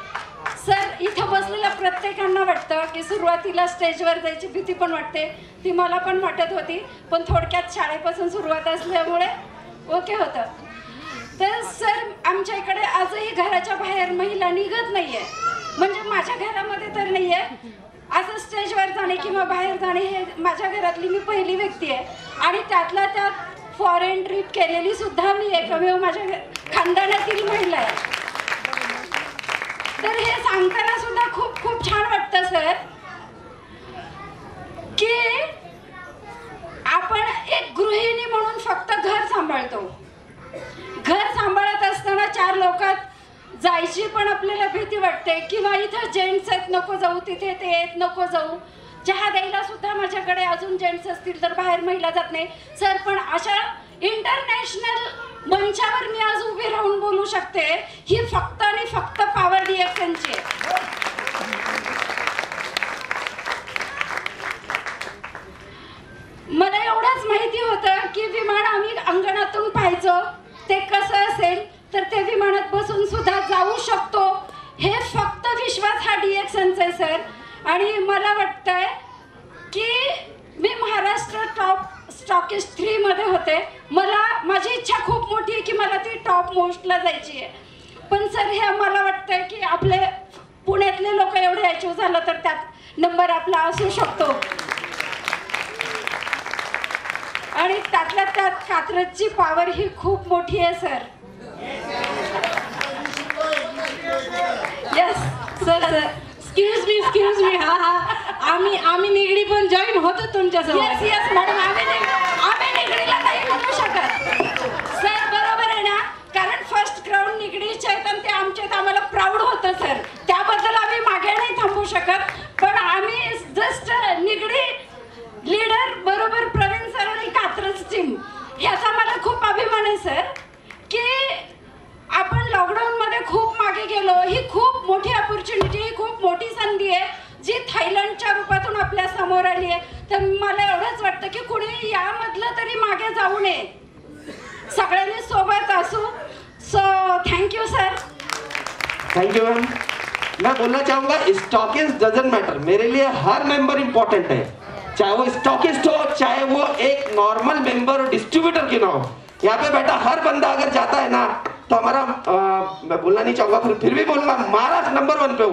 सर इथं बसलेल्या प्रत्येकांना वाटतं की सुरुवातीला स्टेजवर जायची भीती पण वाटते, ती मला पण वाटत होती, पण थोडक्यात शाळेपासून सुरुवात असल्यामुळे ओके होतं. तर सर आमच्या इकडे आजही घराच्या बाहेर महिला निघत नाहीये, म्हणजे माझ्या घरामध्ये तर नाहीये. असं स्टेजवर जाणे किंवा बाहेर जाणे हे माझ्या घरातली मी पहिली व्यक्ती आहे आणि त्यातल्या त्यात फॉरेन ट्रिप केलेली सुद्धा मी एकमेव माझ्या खानदानातील महिला आहे. तर हे सांगताना सुद्धा खूप खूप छान वाटतं सर की आपण एक गृहिणी म्हणून फक्त घर सांभाळतो. घर सांभाळत असताना 4 लोकात जायची पण आपल्याला भीती वाटते, किंवा इथं जेंट्स आहेत नको जाऊ, तिथे ते आहेत नको जाऊ. चहा द्यायला सुद्धा माझ्याकडे अजून जेंट्स असतील तर बाहेर महिला जात नाही सर. पण अशा इंटरनॅशनल मंचावर मी आज उभी राहून बोलू शकते, ही फक्त आणि फक्त पॉवर DXNची आहे. मला एवढंच माहिती होतं की विमान आम्ही अंगणातून पाहायचो, ते कसं असेल तर ते विमानात बसून सुद्धा जाऊ शकतो. हे फक्त विश्वास हा DXNचा आहे सर. आणि मला वाटतंय की मी महाराष्ट्र टॉप स्टॉकिस्ट 3 मध्ये होते. माझी इच्छा खूप मोठी आहे की मला ती टॉप मोस्टला जायची आहे. पण सर हे मला वाटतंय की आपले पुण्यातले लोक एवढे अचीव झालं तर त्यात नंबर आपला असू शकतो. आणि त्यातल्या त्यात कात्रजची पॉवर ही खूप मोठी आहे sir. Yes sir. Excuse me हा आम्ही निगडी पण जॉईन होतो तुमच्यासोबत. यस मॅडम, आम्ही निगडीला नाही म्हणू शकत सर. बरोबर आहे ना, कारण फर्स्ट क्राऊड निगडीचे आहेत आणि ते आमचे, आम्हाला प्राऊड होतं सर. त्याबद्दल आम्ही मागे नाही थांबू शकत. पण आम्ही जस्ट निगडी लीडर बरोबर प्रवीण सर आणि कात्रज टीम, ह्याचा मला खूप अभिमान आहे सर की आपण लॉकडाऊन मध्ये खूप मागे गेलो. ही खूप मोठी अपॉर्च्युनिटी, ही खूप मोठी संधी आहे जी थायलंडच्या रूपातून आपल्या समोर आली आहे. तर मला एवढंच वाटतं की कुणी यामधलं तरी मागे जाऊ नये, सगळ्यांनी सोबत असू. So thank you sir. Thank you ma'am. मैं बोलना चाहूंगा स्टॉकिस्ट डजंट मैटर. मेरे लिए हर मेंबर इंपॉर्टेंट है, चाहे वो स्टॉकिस्ट हो, चाहे वो एक नॉर्मल मेंबर और डिस्ट्रीब्यूटर क्यों ना हो. यहाँ पे बैठा हर बंदा अगर जाता है ना तो हमारा मैं बोलना नहीं चाहूंगा, फिर भी बोलूंगा, महाराष्ट्र नंबर 1 पे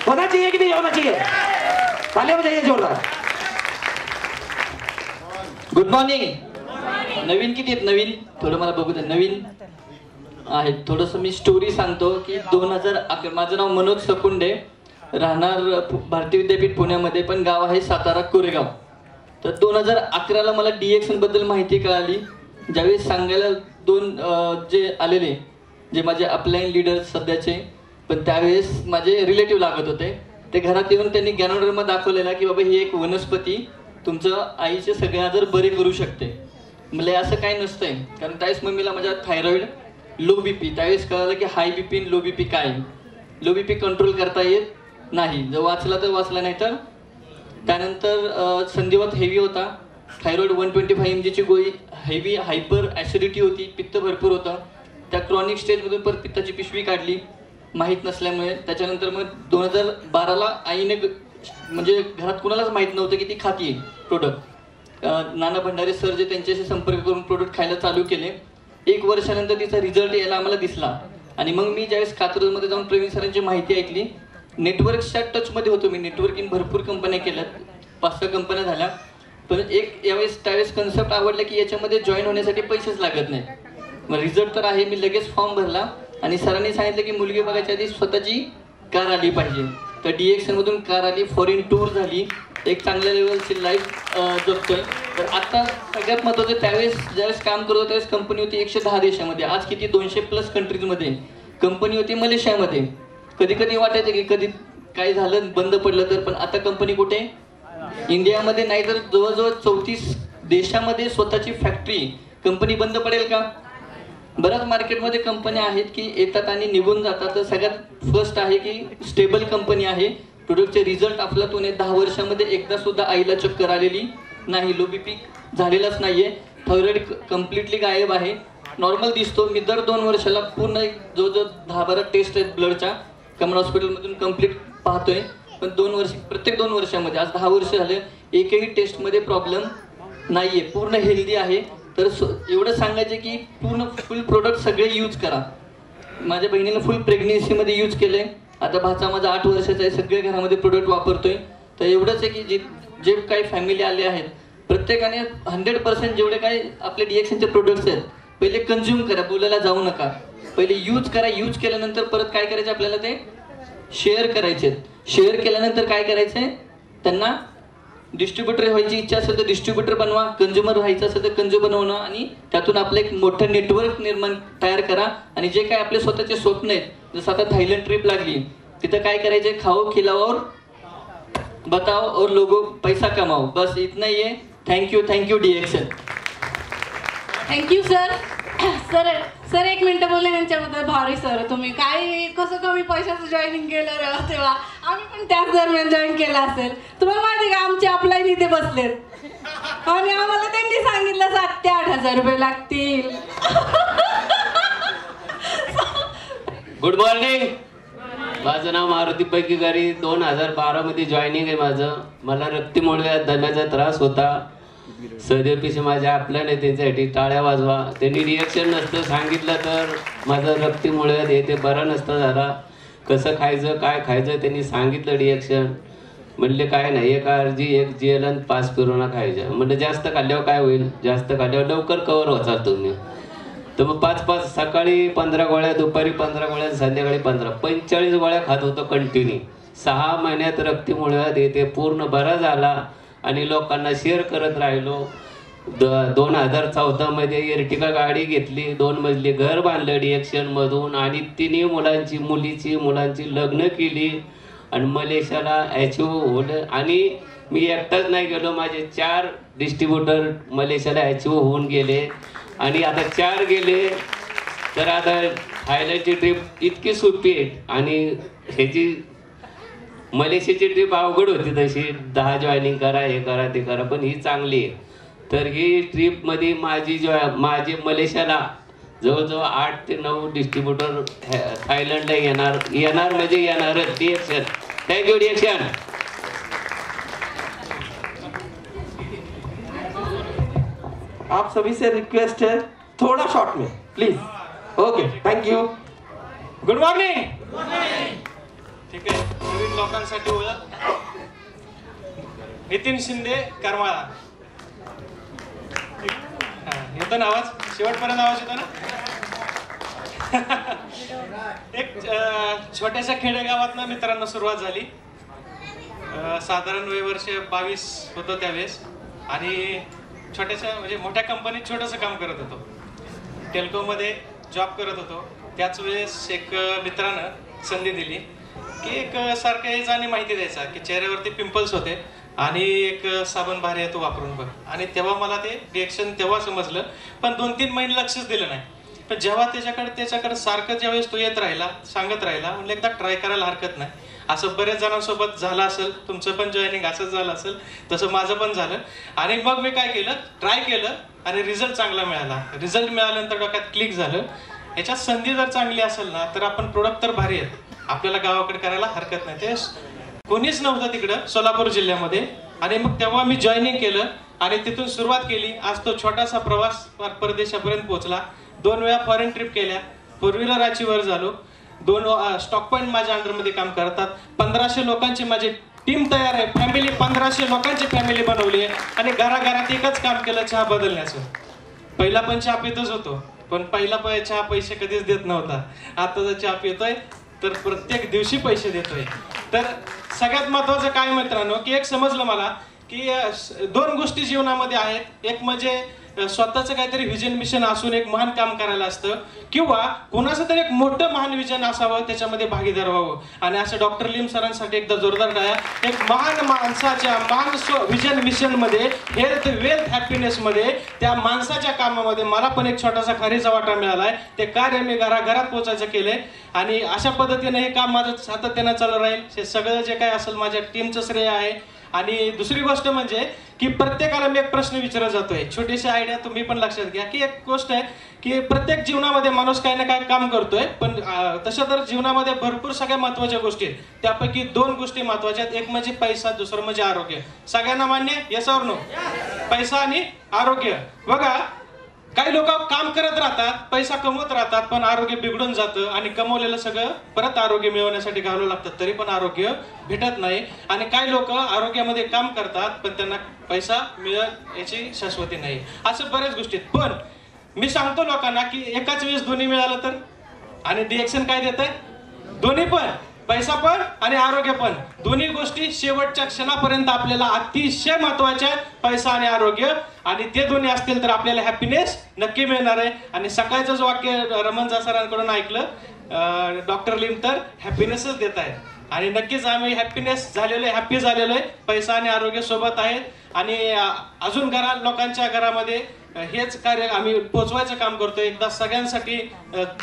होना चाहिए कि नहीं होना चाहिए. तालियां बजाइए जोरदार. Good morning. नवीन किती आहेत? नवीन थोडं मला बघू द्या. नवीन आहे. थोडंसं मी स्टोरी सांगतो की 2011, माझं नाव मनोज सकुंडे, राहणार भारतीय विद्यापीठ पुण्यामध्ये, पण गाव आहे सातारा कोरेगाव. तर 2011ला मला DXN बद्दल माहिती कळाली. ज्यावेळेस सांगायला 2 जे आलेले, जे माझे अपलाईन लीडर सध्याचे, पण त्यावेळेस माझे रिलेटिव्ह लागत होते. ते घरात येऊन त्यांनी गॅनोडर्मा दाखवलेला की बाबा ही एक वनस्पती तुमचं आईचे सगळे आजार बरे करू शकते. म्हणजे असं काही नसतंय, कारण त्यावेळेस मम्मीला माझ्या थायरॉइड, लो BP, त्यावेळेस कळालं की हाय BP आणि लो BP काय. लो BP कंट्रोल करता येत नाही, जर वाचला तर वाचला, नाही तर. त्यानंतर संधिवात हेवी होता, थायरॉइड 125 mg ची गोळी, हेवी हायपर ॲसिडिटी होती, पित्त भरपूर होतं. त्या क्रॉनिक स्टेजमधून परत पित्ताची पिशवी काढली माहीत नसल्यामुळे. त्याच्यानंतर मग 2012ला आईने, म्हणजे घरात कुणालाच माहीत नव्हतं की ती खाती प्रोडक्ट. नाना भंडारे सर जे, त्यांच्याशी संपर्क करून प्रोडक्ट खायला चालू केले. 1 वर्षानंतर तिचा रिझल्ट यायला आम्हाला दिसला. आणि मग मी ज्यावेळेस कात्रजमध्ये जाऊन प्रवीण सरांची माहिती ऐकली, नेटवर्कच्या टचमध्ये होतो मी. नेटवर्किंग भरपूर कंपन्या केल्यात, 5-6 कंपन्या झाल्या. पण त्यावेळेस कन्सेप्ट आवडला की याच्यामध्ये जॉईन होण्यासाठी पैसेच लागत नाही. मग रिझल्ट तर आहे, मी लगेच फॉर्म भरला आणि सरांनी सांगितलं की मुलगी बघायच्या आधी स्वतःची कार आली पाहिजे. तर DXN मधून कार आली, फॉरेन टूर झाली, एक चांगल्या लेवलची लाईफ जगतोय. तर आता सगळ्यात महत्त्वाचं, ज्यावेळेस काम करतो त्यावेळेस कंपनी होती 110 देशामध्ये. आज किती 200+ कंट्रीजमध्ये कंपनी होती. मलेशियामध्ये कधी कधी वाटायचं की कधी काय झालं बंद पडलं तर, पण आता कंपनी कुठे? इंडियामध्ये. नाही तर जवळजवळ 34 देशामध्ये स्वतःची फॅक्टरी. कंपनी बंद पडेल का? बऱ्याच मार्केटमध्ये कंपन्या आहेत की येतात आणि निघून जातात. तर सगळ्यात फर्स्ट आहे की स्टेबल कंपनी आहे. प्रोडक्टचे रिझल्ट अफलातून आहे. 10 वर्षामध्ये एकदा सुद्धा आईला चक्कर आलेली नाही, लो BP झालेलाच नाहीये, थायरॉइड कम्प्लिटली गायब आहे, नॉर्मल दिसतो. मी दर 2 वर्षाला पूर्ण जवळजवळ 10-12 टेस्ट आहेत ब्लडच्या, कमल हॉस्पिटलमधून कम्प्लीट पाहतोय. पण प्रत्येक 2 वर्षामध्ये, आज 10 वर्ष झाले, एकही टेस्टमध्ये प्रॉब्लेम नाहीये, पूर्ण हेल्दी आहे. तर एवढं सांगायचं की पूर्ण फुल प्रोडक्ट सगळे यूज करा. माझ्या बहिणीला फुल प्रेग्नेन्सीमध्ये यूज केलंय. आता भाचा माझा 8 वर्षाचा आहे, सगळे घरामध्ये प्रोडक्ट वापरतोय. तर एवढंच आहे की जे काही फॅमिली आले आहेत प्रत्येकाने 100% जेवढे काही आपले DXNचे प्रोडक्ट्स आहेत पहिले कन्झ्युम करा, बोलायला जाऊ नका. पहिले यूज करा. यूज केल्यानंतर परत काय करायचं आपल्याला, ते शेअर करायचे. शेअर केल्यानंतर काय करायचंय, त्यांना डिस्ट्रीब्युटर व्हायची इच्छा असेल तर डिस्ट्रीब्युटर बनवा, कंझ्युमर व्हायचं असेल तर कंझ्युमर बनवा आणि त्यातून आपलं एक मोठं नेटवर्क तयार करा. आणि जे काय आपले स्वतःचे स्वप्न आहेत, जसं आता थायलंड ट्रिप लागली, तिथं काय करायचे, खाओ खिलाओ और बताओ और लोगों पैसा कमाओ, बस इतना ही है. Thank you DXN. Thank you sir. Sir एक मिनटं बोलले त्यांच्याबद्दल. भारी सर, तुम्ही काय कसं कमी पैशाचं जॉईनिंग केलं रे तेव्हा, आम्ही पण त्याच दरम्यान जॉईन केलं असेल. तुम्हाला माहिती का आमचे अपलाईन इथे बसलेत आणि आम्हाला त्यांनी सांगितलं 7,000 ते 8,000 रुपये लागतील. Good morning. माझं नाव मारुती पैकीगारी. 2012 मध्ये जॉईनिंग आहे माझं. मला रक्तीमुळे दम्याचा त्रास होता. सहदेव पिशे माझ्या आपल्या नेत्यांसाठी टाळ्या वाजवा. त्यांनी रिएक्शन नसतं सांगितलं तर माझं रक्तीमुळे ते बरा नसतं झाला. कसं खायचं काय खायचं त्यांनी सांगितलं रिएक्शन. म्हणले काय नाही, एक RG एक GL आणि 5 पिरोना खायच्या. म्हणजे जास्त खाल्ल्यावर काय होईल, जास्त खाल्ल्यावर लवकर कव्हर होचाल तुम्ही. तर मग 5 सकाळी 15 गोळ्या, दुपारी 15 गोळ्या, संध्याकाळी 15, 45 गोळ्या खात होतो कंटिन्यू. 6 महिन्यात रक्तीमुळे ते पूर्ण बरा झाला आणि लोकांना शेअर करत राहिलो. 2014 मध्ये एर्टिगा गाडी घेतली, 2 मजली घर बांधलं DXN मधून आणि 3 मुलांची लग्न केली आणि मलेशियाला अचीव होलं. आणि मी एकटाच नाही गेलो, माझे 4 डिस्ट्रीब्युटर मलेशियाला अचीव होऊन गेले आणि आता 4 गेले. तर आता थायलंडची ट्रिप इतकी सोपी आहे आणि ह्याची मलेशियाची ट्रिप अवघड होती तशी. 10 जॉईनिंग करा, हे करा ते करा, पण ही चांगली आहे. तर ही ट्रिपमध्ये माझी मलेशियाला जवळजवळ 8 ते 9 डिस्ट्रीब्युटर थायलंडला येणार म्हणजे येणारच. DXN. Thank you DXN. आप सभी से रिक्वेस्ट है थोड़ा शॉर्ट में please. Okay thank you. Good morning. ठीक आहे, नवीन लोकांसाठी ओळख. नितीन शिंदे करमाळा. येतो ना आवाज, शेवटपर्यंत आवाज येतो ना. एक छोट्याशा खेडेगावातनं मित्रांना सुरुवात झाली. साधारण वय वर्ष 22 होतं त्यावेळेस आणि छोट्याशा म्हणजे मोठ्या कंपनीत छोटंसं काम करत होतो. टेल्कोमध्ये जॉब करत होतो. त्याच वेळेस एक मित्रानं संधी दिली की एक सारखं यायचं आणि माहिती द्यायचा की चेहऱ्यावरती पिंपल्स होते आणि एक साबण भारी आहे तो वापरून बघ. आणि तेव्हा मला ते रिएक्शन तेव्हा समजलं, पण 2-3 महिने लक्षच दिलं नाही. पण जेव्हा त्याच्याकडे सारखं ज्यावेळेस तो येत राहिला, सांगत राहिला, म्हणजे एकदा ट्राय करायला हरकत नाही. असं बऱ्याच जणांसोबत झालं असेल, तुमचं पण जॉईनिंग असंच झालं असेल, तसं माझं पण झालं. आणि मग मी काय केलं, ट्राय केलं आणि रिझल्ट चांगला मिळाला. रिझल्ट मिळाल्यानंतर डोक्यात क्लिक झालं, याच्यात संधी जर चांगली असेल ना तर आपण प्रोडक्ट तर भारी आहेत, आपल्याला गावाकडे करायला हरकत नाही. ते कोणीच नव्हतं तिकडं सोलापूर जिल्ह्यामध्ये. आणि मग तेव्हा मी जॉईनिंग केलं आणि तिथून सुरुवात केली. आज तो छोटासा प्रवास परदेशापर्यंत पोहोचला. 2 वेळा फॉरेन ट्रिप केल्या, 4 व्हीलर अचीव्हर झालो. 2 स्टॉक पॉईंट माझ्या अंडरमध्ये काम करतात. 1500 लोकांची माझी टीम तयार आहे. फॅमिली 1500 लोकांची फॅमिली बनवली आहे आणि घराघरात एकच काम केलं, चहा बदलण्याचं. पहिला पण चहा पितच होतो, पण पहिला चहा पैसे कधीच देत नव्हता. आता जर चहा पितोय तर प्रत्येक दिवशी पैसे देतोय. तर सगळ्यात महत्वाचं काय मित्रांनो की एक समजलं मला की 2 गोष्टी जीवनामध्ये आहेत. एक म्हणजे स्वतःचं काहीतरी व्हिजन मिशन असून एक महान काम करायला असतं, किंवा कोणाचं तरी एक मोठं महान विजन असावं, त्याच्यामध्ये भागीदार व्हावं. आणि असं डॉक्टर लिम सरांसाठी एकदा जोरदार टाळ्या. एक महान माणसाच्या महान विजन मिशन मध्ये, हेल्थ वेल्थ हॅपीनेस मध्ये, त्या माणसाच्या कामामध्ये मला पण एक छोटासा खारीचा वाटा मिळालाय. ते कार्य मी घराघरात पोहोचायचं केलंय आणि अशा पद्धतीने हे काम माझं सातत्यानं चालू राहील. हे सगळं जे काय असेल माझ्या टीमचं श्रेय आहे. आणि दुसरी गोष्ट म्हणजे की प्रत्येकाला मी एक प्रश्न विचारत जातोय, छोटीशी आयडिया तुम्ही पण लक्षात घ्या. की एक गोष्ट आहे की प्रत्येक जीवनामध्ये माणूस काही ना काही काम करतोय, पण तसं तर जीवनामध्ये भरपूर सगळ्या महत्वाच्या गोष्टी आहेत. त्यापैकी 2 गोष्टी महत्वाच्या आहेत. एक म्हणजे पैसा, दुसरं म्हणजे आरोग्य. सगळ्यांना मान्य? येस और नो? पैसा आणि आरोग्य. बघा, काही लोक काम करत राहतात, पैसा कमवत राहतात, पण आरोग्य बिघडून जातं आणि कमवलेलं सगळं परत आरोग्य मिळवण्यासाठी घालवं लागतं, तरी पण आरोग्य भेटत नाही. आणि काही लोक आरोग्यामध्ये काम करतात पण त्यांना पैसा मिळत याची शाश्वती नाही. असं बऱ्याच गोष्टी आहेत. पण मी सांगतो लोकांना की एकाच वेळेस दोन्ही मिळालं तर, आणि DXN काय देत आहे? दोन्ही पण. पैसा पण आणि आरोग्य पण, दोन्ही गोष्टी शेवटच्या क्षणापर्यंत आपल्याला अतिशय महत्वाच्या आहेत, पैसा आणि आरोग्य. आणि ते दोन्ही असतील तर आपल्याला हॅपीनेस नक्की मिळणार आहे. आणि सकाळचं जो वाक्य रमणजा सरांकडून ऐकलं, डॉक्टर लिम तर हॅपीनेसच देत आहेत. आणि नक्कीच आम्ही हॅपी झालेलो आहे. पैसा आणि आरोग्य सोबत आहेत. आणि अजून लोकांच्या घरामध्ये हेच कार्य आम्ही पोचवायचं काम करतोय. एकदा सगळ्यांसाठी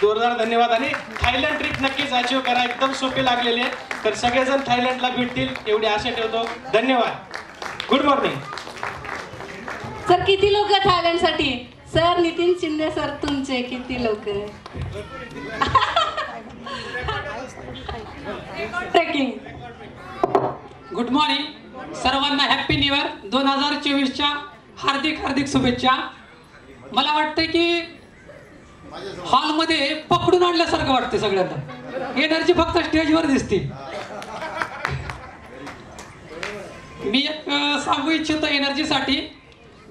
जोरदार धन्यवाद. आणि थायलंड ट्रिप नक्कीच अचीव करा, एकदम सोपी लागलेली आहे. तर सगळेजण थायलंडला भेटतील एवढी आशा ठेवतो. धन्यवाद. Good morning sir. किती लोक थायलंडसाठी? सर नितीन शिंदे सर, तुमचे किती लोक? ट्रेकिंग. गुड मॉर्निंग सर्वांना, हॅपी न्यू इयर 2024च्या हार्दिक शुभेच्छा. मला वाटतं की हॉलमध्ये पकडून आणल्यासारखं वाटतं सगळ्यांना. एनर्जी फक्त स्टेजवर दिसते. मी एक सांगू इच्छितो एनर्जीसाठी,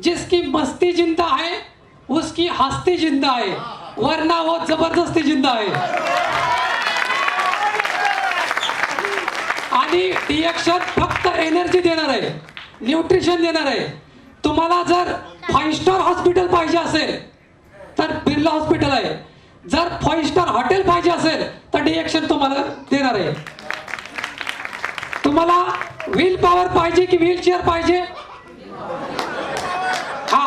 जिसकी मस्ती जिंदा है उसकी हस्ती जिंदा है, वरना वो जबरदस्ती जिंदा है. आणि डिएक्शन फक्त एनर्जी देणार आहे, न्यूट्रिशन देणार आहे. तुम्हाला जर 5 स्टार हॉस्पिटल पाहिजे असेल तर बिर्ला हॉस्पिटल आहे. जर 5 स्टार हॉटेल पाहिजे असेल तर डिएक्शन तुम्हाला देणार आहे. तुम्हाला व्हील पॉवर पाहिजे की व्हीलचेअर पाहिजे? हा,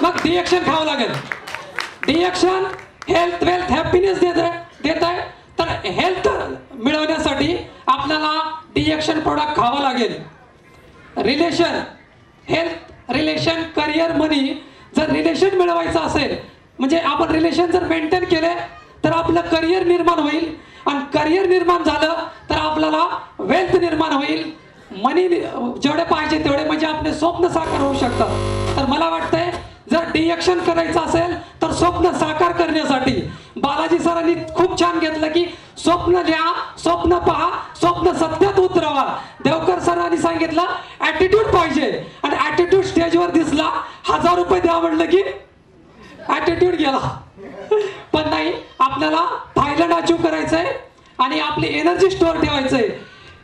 मग डिएक्शन खावं लागेल. डिएक्शन हेल्थ वेल्थ हॅपीनेस देत आहे. तर हेल्थ मिळवण्यासाठी आपल्याला डिएक्शन प्रोडक्ट खावं लागेल. रिलेशन, हेल्थ, रिलेशन, करिअर, मनी. जर रिलेशन मिळवायचं असेल म्हणजे आपण रिलेशन जर मेंटेन केले तर आपलं करिअर निर्माण होईल. आणि करिअर निर्माण झालं तर आपल्याला वेल्थ निर्माण होईल. मनी जेवढे पाहिजे तेवढे, म्हणजे आपले स्वप्न साकार होऊ शकतात. तर मला वाटतंय जर डिएक्शन करायचं असेल तर स्वप्न साकार करण्यासाठी बालाजी सरांनी खूप छान घेतलं की स्वप्न लिहा, स्वप्न पहा, स्वप्न सत्यात उतरवा. देवकर सरांनी सांगितलं ॲटिट्यूड पाहिजे. आणि ॲटिट्यूड स्टेजवर दिसला, 1000 रुपये द्या म्हटलं की ॲटिट्यूड गेला. पण नाही, आपल्याला थायलंड अचीव करायचंय आणि आपली एनर्जी स्टोअर ठेवायचंय.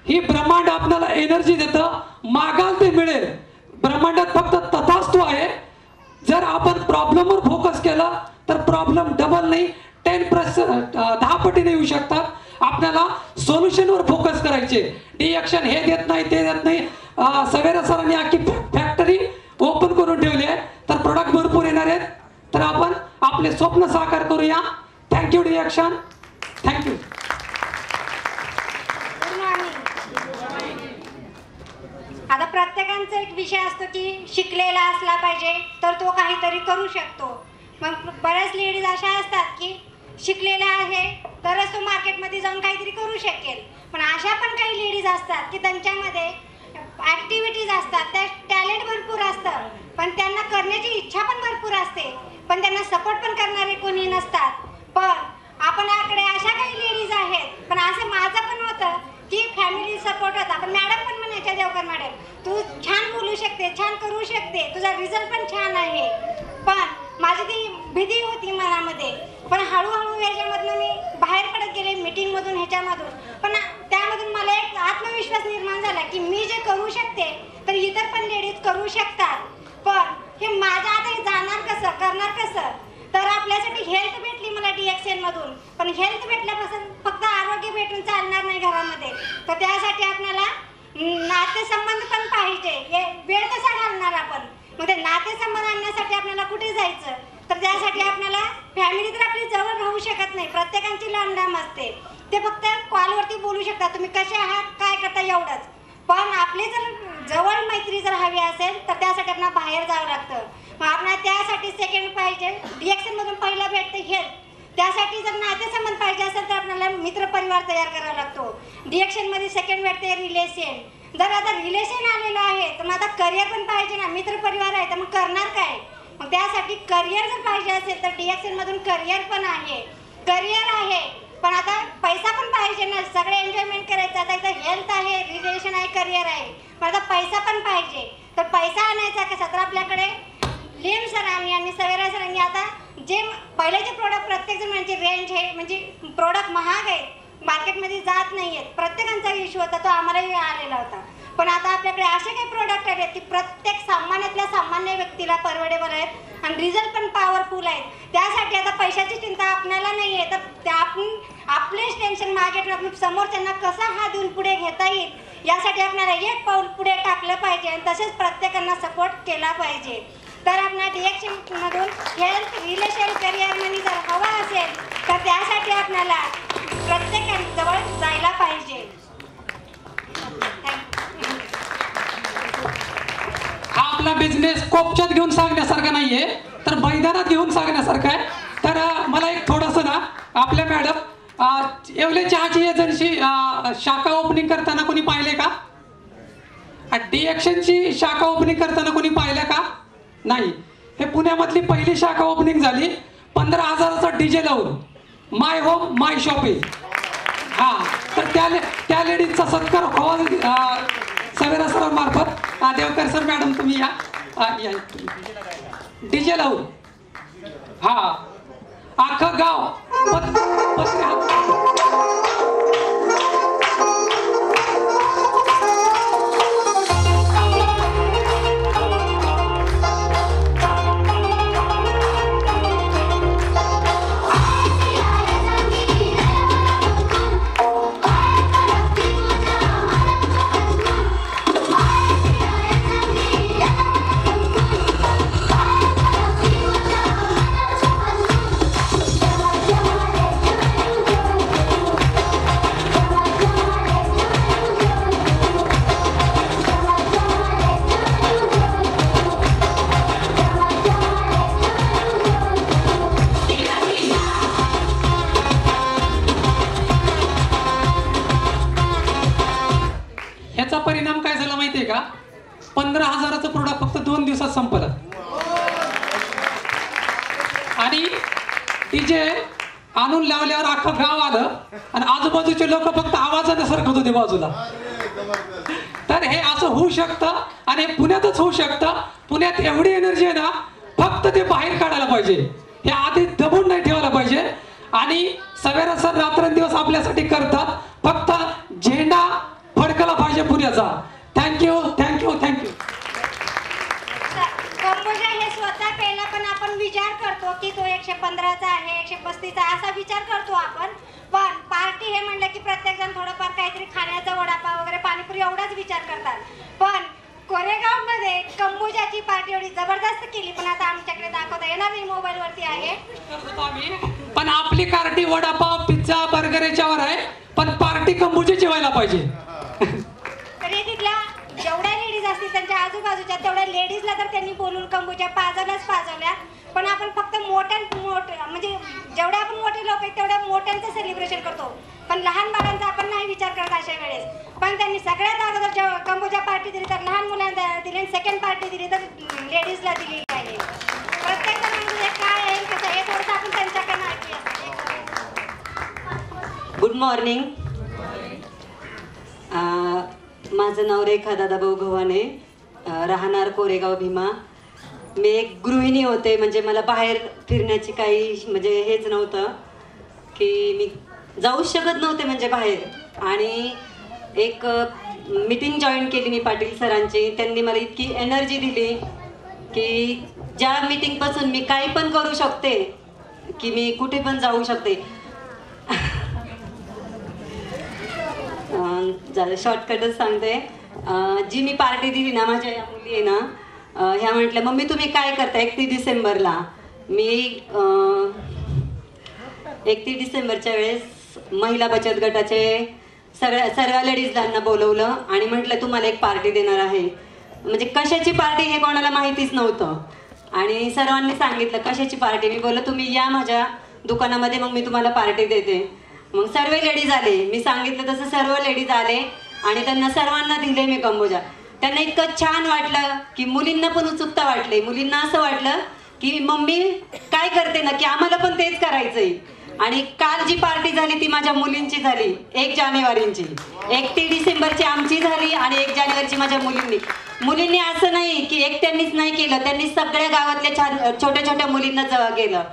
ही ब्रह्मांड आपल्याला एनर्जी देतं, मागाल ते मिळेल. ब्रह्मांडात फक्त तथास्तु आहे. जर आपण प्रॉब्लेमवर फोकस केला तर प्रॉब्लेम डबल नाही 10 पटीने येऊ शकतात. आपल्याला सोल्युशनवर फोकस करायचे. डिएक्शन हे देत नाही ते देत नाही. सवेरा सरांनी अख्खी फॅक्टरी ओपन करून ठेवली आहे. तर प्रोडक्ट भरपूर येणार आहेत. तर आपण आपले स्वप्न साकार करूया. थँक्यू डिएक्शन. थँक्यू. आता प्रत्येकांचा एक विषय असतो की शिकलेला असला पाहिजे तर तो काहीतरी करू शकतो. मग बऱ्याच लेडीज अशा असतात की शिकलेल्या आहे तरच तो मार्केटमध्ये जाऊन काहीतरी करू शकेल. पण अशा पण काही लेडीज असतात की त्यांच्यामध्ये ॲक्टिव्हिटीज असतात, त्या टॅलेंट भरपूर असतं, पण त्यांना करण्याची इच्छा पण भरपूर असते, पण त्यांना सपोर्ट पण करणारे कोणी नसतात. पण आपल्याकडे अशा काही लेडीज आहेत. पण असं माझं पण होतं की फॅमिली सपोर्ट होता. पण मॅडम पण म्हणायच्या, देवकर मॅडम तू छान बोलू शकते, छान करू शकते, तुझा रिझल्ट पण छान आहे. पण माझी ती भीती होती मनामध्ये. पण हळूहळू ह्याच्यामधून मी बाहेर पडत गेले, मीटिंगमधून ह्याच्यामधून. पण त्यामधून मला एक आत्मविश्वास निर्माण झाला की मी जे करू शकते तर इतर पण लेडीज करू शकतात. पण हे माझ्या आता हे जाणार कसं, करणार कसं? तर आपल्यासाठी हेल्थ भेटली मला DXN मधून. पण हेल्थ भेटल्यापासून फक्त आरोग्य भेटून चालणार नाही घरामध्ये. तर त्यासाठी आपल्याला नातेसंबंध पण पाहिजे. वेळ कसा घालणार आपण? मग ते नातेसंबंध आणण्यासाठी आपल्याला कुठे जायचं? तर त्यासाठी आपल्याला फॅमिली तर आपली जवळ राहू शकत नाही. प्रत्येकाची लांबलांब असते. ते फक्त कॉलवरती बोलू शकतात, तुम्ही कसे आहात, काय करता, एवढंच. पण आपली जर जवळ मैत्री जर हवी असेल तर त्यासाठी आपल्याला बाहेर जावं लागतं. मग आपल्याला त्यासाठी सेकंड पाहिजे. DXN मधून पहिला भेटते हेल्थ. त्यासाठी जर नातेसंबंध पाहिजे असेल तर आपल्याला मित्रपरिवार तयार करावा लागतो. DXN मध्ये सेकंड भेटते रिलेशन. जर आता रिलेशन आलेलं आहे तर मग आता करिअर पण पाहिजे ना. मित्रपरिवार आहे तर मग करणार काय? मग त्यासाठी करिअर जर पाहिजे असेल तर DXN मधून करिअर पण आहे, करिअर आहे. पण आता पैसा पण पाहिजे ना. सगळे एन्जॉयमेंट करायचं. आता इथं हेल्थ आहे, रिलेशन आहे, करिअर आहे, पण आता पैसा पण पाहिजे. तर पैसा आणायचा कसा? तर आपल्याकडे लिम सरांनी आणि सवेरा सरांनी आता जे पहिल्याचे प्रोडक्ट प्रत्येक जण म्हणजे रेंज आहे, म्हणजे प्रोडक्ट महाग आहे, मार्केटमध्ये जात नाही आहेत. प्रत्येकांचा इश्यू होता, तो आम्हालाही आलेला होता. पण आता आपल्याकडे असे काही प्रोडक्ट आहेत की प्रत्येक सामान्यातल्या सामान्य व्यक्तीला परवडेबल आहेत आणि रिझल्ट पण पॉवरफुल आहेत. त्यासाठी आता पैशाची चिंता आपल्याला नाही आहे, तर आपण आपलेच टेन्शन मागे ठेवून समोरच्यांना कसा हात देऊन पुढे घेता येईल यासाठी आपल्याला एक पाऊल पुढे टाकलं पाहिजे आणि तसेच प्रत्येकांना सपोर्ट केला पाहिजे. तर आपल्या DXN-मधून हेल्थ रिलेशन करिअर मनी जर हवा असेल तर त्यासाठी आपल्याला प्रत्येकाजवळ जायला पाहिजे. हा आपला बिझनेस कोपच्यात घेऊन सांगण्यासारखा नाहीये, तर मैदानात घेऊन सांगण्यासारखा आहे. तर मला एक थोडंसं ना, आपल्या मॅडम येवले चहाची एजन्सी शाखा ओपनिंग करताना कोणी पाहिले का? DXN-ची शाखा ओपनिंग करताना कोणी पाहिलं का? नाही. हे पुण्यामधली पहिली शाखा ओपनिंग झाली 15,000चा DJ लावून, माय होम माय शॉपिंग. हा, तर त्या लेडीजचा सत्कार व्हावा सवेरा सर मार्फत. देवकर सर मॅडम तुम्ही या DJ लावून. हा, अख्खं गाव परिणाम काय झाला माहितीये का? 15,000चं प्रोडक्ट फक्त 2 दिवसात संपलं. आणि DJ आणून लावल्यावर अख्खं गाव आलं आणि आजूबाजूचे लोक फक्त आवाजाने सरकत होते बाजूला. तर हे असं होऊ शकतं आणि पुण्यातच होऊ शकतं. पुण्यात एवढी एनर्जी आहे ना, फक्त ते बाहेर काढायला पाहिजे. हे आधी दबून नाही ठेवायला पाहिजे. आणि सवेरा सर रात्रंदिवस आपल्यासाठी करतात. फक्त झेंडा फडकला पाहिजे पुण्याचा. Thank you thank you thank you. कंबोजा हे स्वतः पेला, पण आपण विचार करतो की तो 115चा आहे, 135चा असा विचार करतो आपण. पण पार्टी हे म्हणलं की प्रत्येक जण थोडंफार काहीतरी खाण्याचा, वडापाव वगैरे पाणीपुरी एवढाच विचार करतात. पण कोरेगाव मध्ये कंबोजाची पार्टी एवढी जबरदस्त केली, पण आता आमच्याकडे दाखवता येणार नाही, मोबाईल वरती आहे. पण आपली पार्टी वडापाव पिझ्झा बर्गर याच्यावर आहे, पण पार्टी कंबोजाची व्हायला पाहिजे. तरी तिथल्या जेवढ्या लेडीज असतील त्यांच्या आजूबाजूच्या तेवढ्या लेडीजला तर त्यांनी बोलून कंबोजा पाजवल्या. पण आपण फक्त म्हणजे जेवढे आपण मोठे लोक आहेत तेवढ्या मोठ्यांचं सेलिब्रेशन करतो, पण लहान बाळांचा आपण नाही विचार करत अशा वेळेस. पण त्यांनी सगळ्यात अगोदर कंबोजा पार्टी दिली तर लहान मुलांना दिली आणि सेकंड पार्टी दिली तर लेडीजला दिली पाहिजे. प्रत्येक जण म्हणजे काय आहे कसं हे थोडंसं आपण त्यांच्याकडनं ऐकूया. Good morning. माझं नाव रेखा दादाभाऊ गव्हाणे, राहणार कोरेगाव भीमा. मी एक गृहिणी होते, म्हणजे मला बाहेर फिरण्याची काही म्हणजे हेच नव्हतं की मी जाऊच शकत नव्हते म्हणजे बाहेर. आणि एक मीटिंग जॉईन केली मी पाटील सरांची. त्यांनी मला इतकी एनर्जी दिली की ज्या मीटिंगपासून मी काही पण करू शकते, की मी कुठे पण जाऊ शकते. शॉर्टकटच सांगते. जी मी पार्टी दिली ना, माझ्या या मुली आहे ना, ह्या म्हटल्या मम्मी तुम्ही काय करता 31 डिसेंबरला. मी 31 डिसेंबरच्या वेळेस महिला बचत गटाचे सर्व लेडीजला बोलवलं आणि म्हटलं तुम्हाला एक पार्टी देणार आहे. म्हणजे कशाची पार्टी हे कोणाला माहितीच नव्हतं. आणि सर्वांनी सांगितलं कशाची पार्टी. मी बोललो तुम्ही या माझ्या दुकानामध्ये, मग मी तुम्हाला पार्टी देते. मग सर्व लेडीज आले, मी सांगितलं तसं सर्व लेडीज आले आणि त्यांना सर्वांना दिले मी कंबोजा. त्यांना इतकं छान वाटलं की मुलींना पण उत्सुकता वाटली. मुलींना असं वाटलं की मम्मी काय करते ना, की आम्हाला पण तेच करायचंय. आणि काल जी पार्टी झाली ती माझ्या मुलींची झाली 1 जानेवारीची. 31 डिसेंबरची आमची झाली आणि 1 जानेवारीची माझ्या मुलींनी असं नाही की एकट्यांनीच नाही केलं, त्यांनी सगळ्या गावातल्या छान छोट्या छोट्या मुलींना जवळ केलं.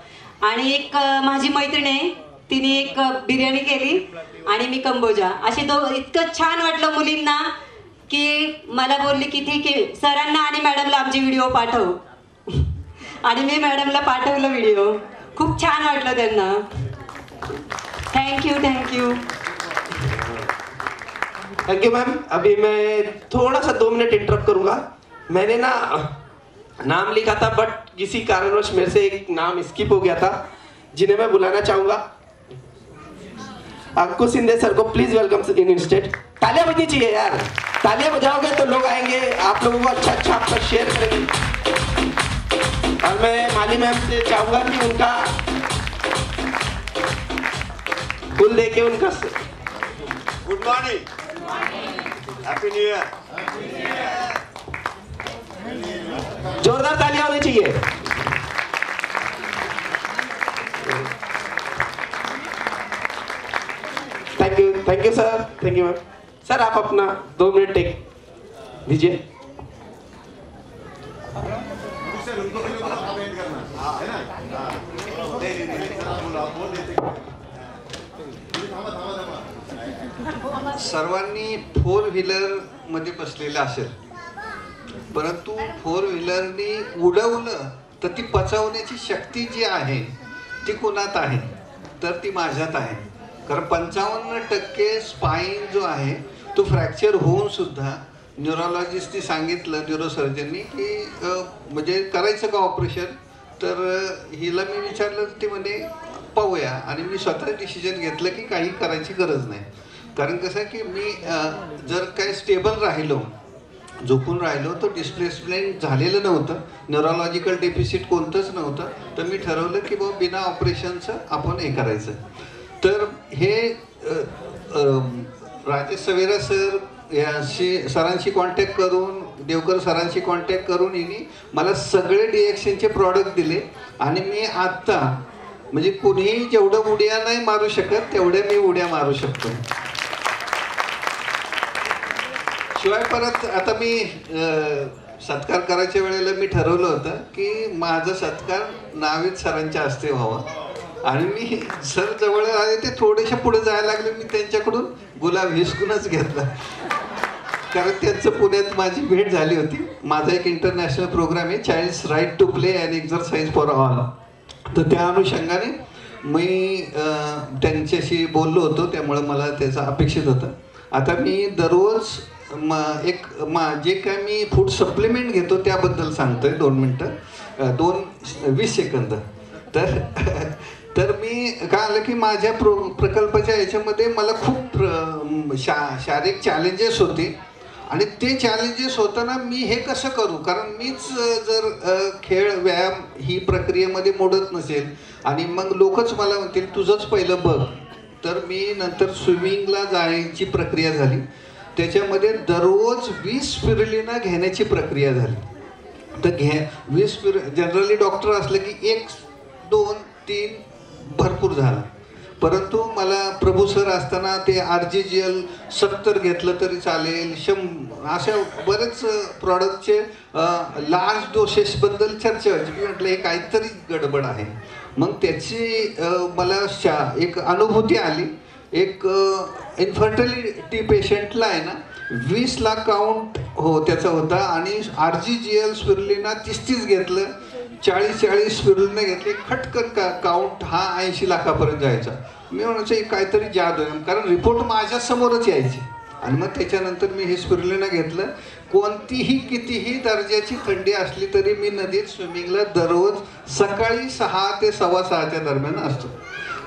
आणि एक माझी मैत्रीण आहे, तिने एक बिर्याणी केली आणि मी कंबोजा अशी इतकं छान वाटलं मुलींना की मला बोलली की ठीक आहे सरांना आणि मॅडमला आमचे व्हिडिओ पाठव आणि मी मॅडमला पाठवलं व्हिडिओ. खूप छान वाटलं त्यांना. Thank you. Thank you ma'am. अभी मैं थोड़ा सा 2 मिनट इंटरप्ट करूंगा. मैंने ना नाम लिखा था बट किसी कारणवश मेरे से एक नाम स्किप हो गया था जिन्हें मैं बुलाना चाहूंगा. अंकुश शिंदे सर को प्लीज वेलकम इन स्टेट. तालियां बजनी चाहिए यार. तालियां बजाओगे तो लोग आएंगे, आप लोगों को अच्छा आपका शेयर करेंगे. और मैं माली मैम से चाहूंगा कि उनका फूल देके उनका good morning, happy new year. जोरदार तालियां होनी चाहिए. Thank you sir. Thank you ma'am. Sir आप अपना 2 मिनट टेक दीजिए. सर्वांनी 4 व्हीलर मध्ये बसलेलं असेल, परंतु 4 व्हीलरनी उडवलं तर ती पचवण्याची शक्ती जी आहे ती कुणात आहे, तर ती माझ्यात आहे. कारण 55% स्पाईन जो आहे तो फ्रॅक्चर होऊन सुद्धा न्यूरोलॉजिस्टनी सांगितलं, न्यूरोसर्जननी की म्हणजे करायचं का ऑपरेशन. तर हिला मी विचारलं, ती म्हणे पाहूया. आणि मी स्वतः डिसिजन घेतलं की काही करायची गरज नाही. कारण कसं आहे की मी जर काही स्टेबल राहिलो, झोपून राहिलो, तर डिस्प्लेसमेंट झालेलं नव्हतं, न्यूरोलॉजिकल डेफिसिट कोणतंच नव्हतं. तर मी ठरवलं की बाबा बिना ऑपरेशनचं आपण हे करायचं. तर हे राजेश सवेरा सर याशी सरांशी कॉन्टॅक्ट करून, देवकर सरांशी कॉन्टॅक्ट करून हिने मला सगळे डिएक्शनचे प्रॉडक्ट दिले. आणि मी आत्ता म्हणजे कुणीही जेवढं उड्या नाही मारू शकत तेवढ्या मी उड्या मारू शकतो. शिवाय परत आता मी सत्कार करायच्या वेळेला मी ठरवलं होतं की माझा सत्कार नाविद सरांच्या हस्ते व्हावा. आणि मी सर जवळ आले ते थोडेसे पुढे जायला लागले, मी त्यांच्याकडून गुलाब हिसकूनच घेतला. कारण त्यांचं पुण्यात माझी भेट झाली होती. माझा एक इंटरनॅशनल प्रोग्राम आहे, child's right to play and exercise for all. तर त्या अनुषंगाने मी त्यांच्याशी बोललो होतो, त्यामुळे मला त्याचं अपेक्षित होतं. आता मी दररोज जे काय मी फूड सप्लिमेंट घेतो त्याबद्दल सांगतोय. 2 मिनटं 20 सेकंद. तर मी काय आलं की माझ्या प्रकल्पाच्या याच्यामध्ये मला खूप शारीरिक चॅलेंजेस होते. आणि ते चॅलेंजेस होताना मी हे कसं करू, कारण मीच जर खेळ व्यायाम ही प्रक्रियेमध्ये मोडत नसेल आणि मग लोकच मला म्हणतील तुझंच पहिलं बघ. तर मी नंतर स्विमिंगला जायची प्रक्रिया झाली. त्याच्यामध्ये दररोज 20 स्पिरुलिना घेण्याची प्रक्रिया झाली. तर 20 जनरली डॉक्टर असलं की 1, 2, 3 भरपूर झाला. परंतु मला प्रभू सर असताना ते RGGL 70 घेतलं तरी चालेल, 100 अशा बरेच प्रॉडक्टचे लार्ज डोसेसबद्दल चर्चा व्हायची. मी म्हटलं हे काहीतरी गडबड आहे. मग त्याची मला एक अनुभूती आली. एक इन्फर्टिलिटी पेशंटला आहे ना 20 लाख काउंट त्याचा होता आणि RGGL स्पिरुलिना 30 घेतलं, 40 स्पिरुलिना घेतले, खटकन काउंट हा 80 लाखापर्यंत जायचा. मी म्हणायचं काहीतरी जादू आहे, कारण रिपोर्ट माझ्या समोरच यायचे. आणि मग त्याच्यानंतर मी हे स्पिरुलिना घेतलं. कोणतीही कितीही दर्जाची थंडी असली तरी मी नदीत स्विमिंगला दररोज सकाळी 6 ते 6:15 दरम्यान असतो.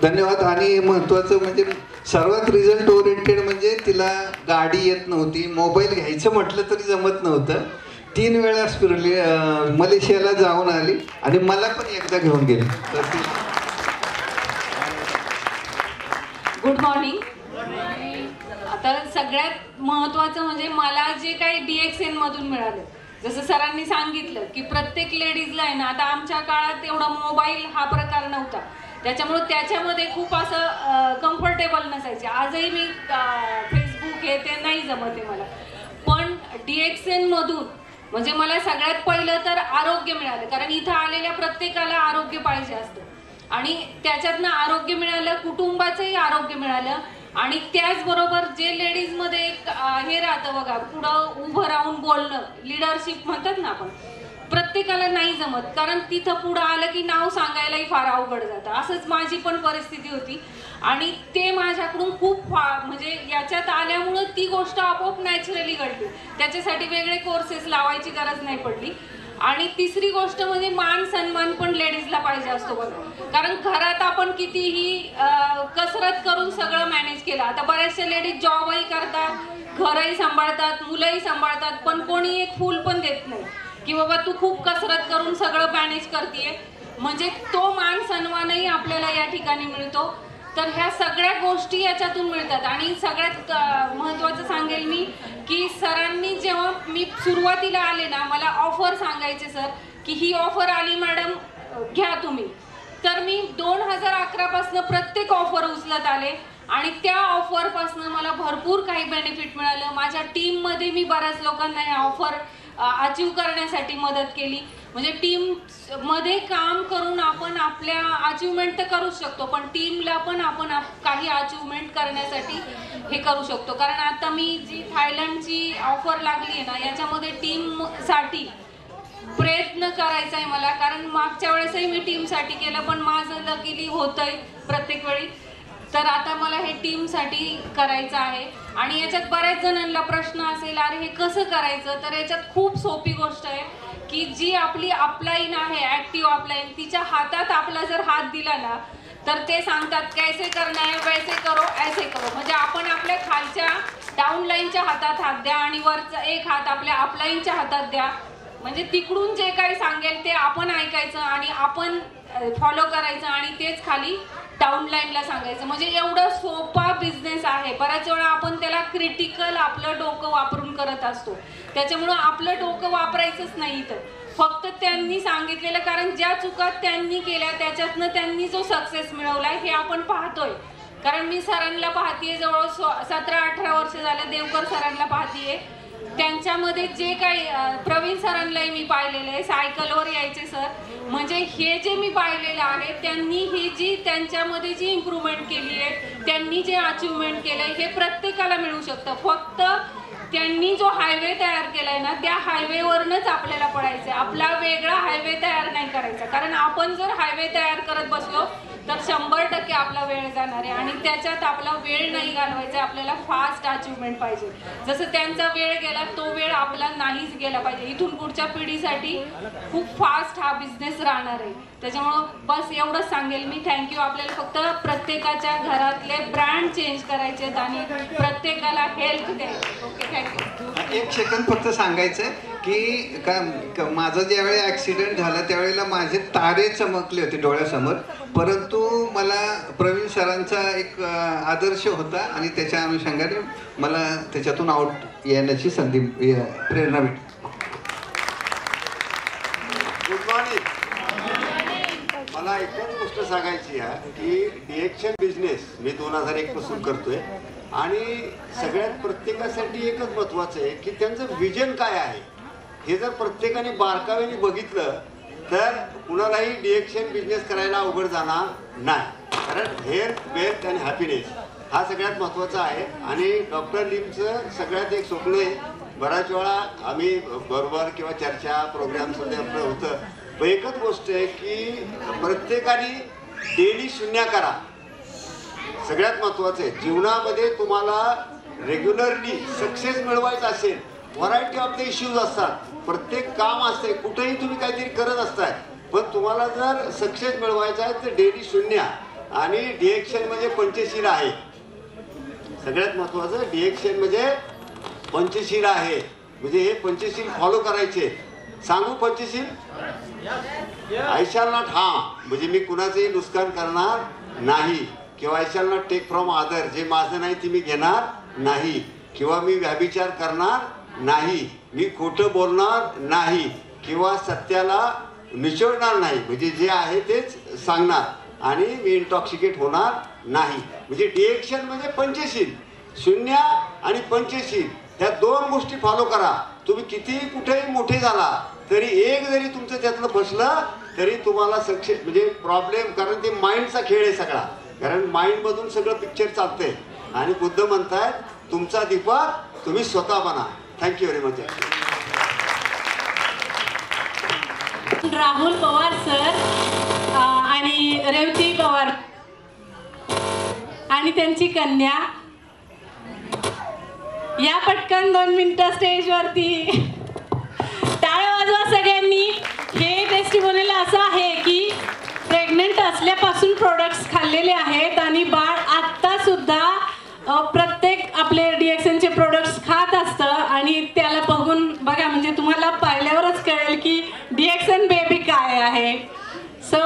धन्यवाद. आणि महत्त्वाचं म्हणजे सर्वात रिझल्ट ओरिएंटेड म्हणजे तिला गाडी येत नव्हती, मोबाईल घ्यायचं म्हटलं तरी जमत नव्हतं. 3 वेळा मलेशियाला जाऊन आली आणि मला पण एकदा घेऊन गेली. Good morning. आता सगळ्यात महत्त्वाचं म्हणजे मला जे काही DXN मधून मिळालं, जसं सरांनी सांगितलं की प्रत्येक लेडीजला आहे ना, आता आमच्या काळात एवढा मोबाईल हा प्रकार नव्हता, त्याच्यामुळं त्याच्यामध्ये खूप असं कम्फर्टेबल नसायचे. आजही मी फेसबुक हे ते नाही जमत आहे मला. पण DXN मधून म्हणजे मला सगळ्यात पहिलं तर आरोग्य मिळालं, कारण इथं आलेल्या प्रत्येकाला आरोग्य पाहिजे असतं. आणि त्याच्यातनं आरोग्य मिळालं, कुटुंबाचंही आरोग्य मिळालं. आणि त्याचबरोबर जे लेडीजमध्ये एक हे राहतं बघा, पुढं उभं राहून बोलणं, लिडरशिप म्हणतात ना आपण, प्रत्येकाला नाही जमत, कारण तिथं पुढं आलं की नाव सांगायलाही फार अवघड जातं. असंच माझी पण परिस्थिती होती आणि ते माझ्याकडून खूप म्हणजे याच्यात आल्यामुळं ती गोष्ट आपोआप नॅचरली घडली. त्याच्यासाठी वेगळे कोर्सेस लावायची गरज नाही पडली. आणि तिसरी गोष्ट म्हणजे मान सन्मान पण लेडीजला पाहिजे असतो बघा, कारण घरात आपण कितीही कसरत करून सगळं मॅनेज केलं. आता बऱ्याचशा लेडीज जॉबही करतात, घरही सांभाळतात, मुलंही सांभाळतात, पण कोणी एक फूल पण देत नाही की बाबा तू खूप कसरत करून सगळं मॅनेज करतेय. म्हणजे तो मान सन्मानही आपल्याला या ठिकाणी मिळतो. तर ह्या सगळ्या गोष्टी याच्यातून मिळतात. आणि सगळ्यात महत्त्वाचं सांगेल मी की सरांनी जेव्हा मी सुरुवातीला आले ना, मला ऑफर सांगायचे सर की ही ऑफर आली मॅडम घ्या तुम्ही. तर मी 2011 पासून प्रत्येक ऑफर उचलत आले आणि त्या ऑफरपासून मला भरपूर काही बेनिफिट मिळालं. माझ्या टीममध्ये मी बऱ्याच लोकांना हे ऑफर अचीव करण्यासाठी मदत केली. म्हणजे टीम मध्ये काम करून आपण आपल्या अचिव्हमेंट तर करूच शकतो, पण टीमला पण आपण काही अचिव्हमेंट करण्यासाठी हे करू शकतो. कारण आता मी जी थायलंडची ऑफर लागली आहे ना, याच्यामध्ये टीमसाठी प्रयत्न करायचा आहे मला, कारण मागच्या वेळेसही मी टीमसाठी केलं पण माझं लकीली होतंय प्रत्येक वेळी. तर आता मला हे टीमसाठी करायचं आहे. आणि याच्यात बऱ्याच जणांना प्रश्न असेल, अरे हे कसं करायचं, तर याच्यात खूप सोपी गोष्ट आहे की जी आपली अपलाईन आहे, ऍक्टिव्ह अपलाईन, तिच्या हातात आपला जर हात दिला ना तर ते सांगतात कैसे करना है वैसे करो ऐसे करो. म्हणजे आपण आपल्या खालच्या डाऊनलाईनच्या हातात हात द्या आणि वरचा एक हात आपल्या अपलाईनच्या हातात द्या. म्हणजे तिकडून जे काही सांगेल ते आपण ऐकायचं आणि आपण फॉलो करायचं आणि तेच खाली डाऊनलाईनला सांगायचं. म्हणजे एवढा सोपा बिझनेस आहे. बऱ्याच वेळा आपण त्याला क्रिटिकल आपलं डोकं वापरून करत असतो, त्याच्यामुळं आपलं डोकं वापरायचंच नाही इथं, फक्त त्यांनी सांगितलेलं. कारण ज्या चुका त्यांनी केल्या त्याच्यातनं त्यांनी जो सक्सेस मिळवलाय हे आपण पाहतोय. कारण मी सरांना पाहतीये, जवळ 17-18 वर्ष झाले देवकर सरांना पाहतीये. त्यांच्यामध्ये जे काही प्रवीण सरांनाही मी पाहिलेलं आहे, सायकलवर यायचे सर. म्हणजे हे जे मी पाहिलेलं आहे, त्यांनी ही जी त्यांच्यामध्ये जी इम्प्रूव्हमेंट केली आहे, त्यांनी जे अचिव्हमेंट केलंय हे प्रत्येकाला मिळू शकतं. फक्त त्यांनी जो हायवे तयार केलाय ना, त्या हायवेवरनच आपल्याला पडायचं. आपला वेगळा हायवे तयार नाही करायचा, कारण आपण जर हायवे तयार करत बसलो तर 100% आपला वेळ जाणार आहे आणि त्याच्यात आपला वेळ नाही घालवायचा. आपल्याला फास्ट अचिव्हमेंट पाहिजे. जसं त्यांचा वेळ गेला तो वेळ आपला नाहीच गेला पाहिजे. इथून पुढच्या पिढीसाठी खूप फास्ट हा बिझनेस राहणार आहे. त्याच्यामुळं बस एवढंच सांगेल मी. थँक्यू. आपल्याला फक्त प्रत्येकाच्या घरातले ब्रँड चेंज करायचे आणि प्रत्येकाला हेल्प द्यायची. Okay, thank you. एक सेकंद फक्त सांगायचं की माझं ज्यावेळी ॲक्सिडेंट झाला त्यावेळेला माझे तारे चमकले होते डोळ्यासमोर, परंतु मला प्रवीण सरांचा एक आदर्श होता आणि त्याच्या अनुषंगाने मला त्याच्यातून आउट येण्याची संधी प्रेरणा भेटली. Good morning. मला एकच गोष्ट सांगायची आहे की डिएक्शन बिझनेस मी 2001 पासून करतोय आणि सगळ्यात प्रत्येकासाठी एकच महत्त्वाचं आहे की त्यांचं विजन काय आहे हे जर प्रत्येकाने बारकाव्याने बघितलं तर कुणालाही डिएक्शन बिझनेस करायला अवघड जाणार नाही. कारण हेल्थ, वेल्थ आणि हॅपीनेस हा सगळ्यात महत्त्वाचा आहे. आणि डॉक्टर लिमचं सगळ्यात एक स्वप्न आहे. बऱ्याच वेळा आम्ही बरोबर किंवा चर्चा प्रोग्राममध्ये आपलं होतं, पण एकच गोष्ट आहे की प्रत्येकाने डेली शून्य करा. सगळ्यात महत्त्वाचं आहे जीवनामध्ये तुम्हाला रेग्युलरली सक्सेस मिळवायचा असेल, व्हरायटी ऑफ द इश्यूज असतात, प्रत्येक काम असते, कुठेही तुम्ही काहीतरी करत असताय, पण तुम्हाला जर सक्सेस मिळवायचा आहे तर डेली शून्य. आणि डिएक्शन म्हणजे पंचशील आहे. सगळ्यात महत्त्वाचं डिएक्शन म्हणजे पंचशील आहे. म्हणजे हे पंचशील फॉलो करायचे. सांगू Panchsheel? I shall not harm, म्हणजे मी कुणाचंही नुकसान करणार नाही. किंवा I shall not take from other, जे माझं नाही ते मी घेणार नाही. किंवा मी व्यभिचार करणार नाही, मी खोटं बोलणार नाही किंवा सत्याला निचळणार नाही, म्हणजे जे आहे तेच सांगणार. आणि मी इंटॉक्सिकेट होणार नाही. म्हणजे डिएक्शन म्हणजे पंचशील. शून्य आणि पंचशील ह्या दोन गोष्टी फॉलो करा. तुम्ही कितीही कुठेही मोठे झाला तरी एक जरी तुमचं त्यातलं बसलं तरी तुम्हाला सक्सेस म्हणजे प्रॉब्लेम, कारण ते माइंडचा खेळ आहे सगळा. कारण माइंडमधून सगळं पिक्चर चालतंय. आणि बुद्ध म्हणतायत तुमचा दीपक तुम्ही स्वतः बना. Thank you very much. Rahul Pawar sir आणि रेवती पवार आणि त्यांची कन्या या पटकन 2 मिनिटं स्टेजवरती. टाळ्या वाजवा सगळ्यांनी. हे टेस्टिमोनियल असं आहे की प्रेग्नंट असल्यापासून प्रोडक्ट्स खाल्लेले आहेत आणि बाळ आत्ता सुद्धा प्रत्येक आपले DXNचे प्रोडक्ट्स खात असतं आणि त्याला बघून बघा, म्हणजे तुम्हाला पाहिल्यावरच कळेल की DXN बेबी काय आहे. So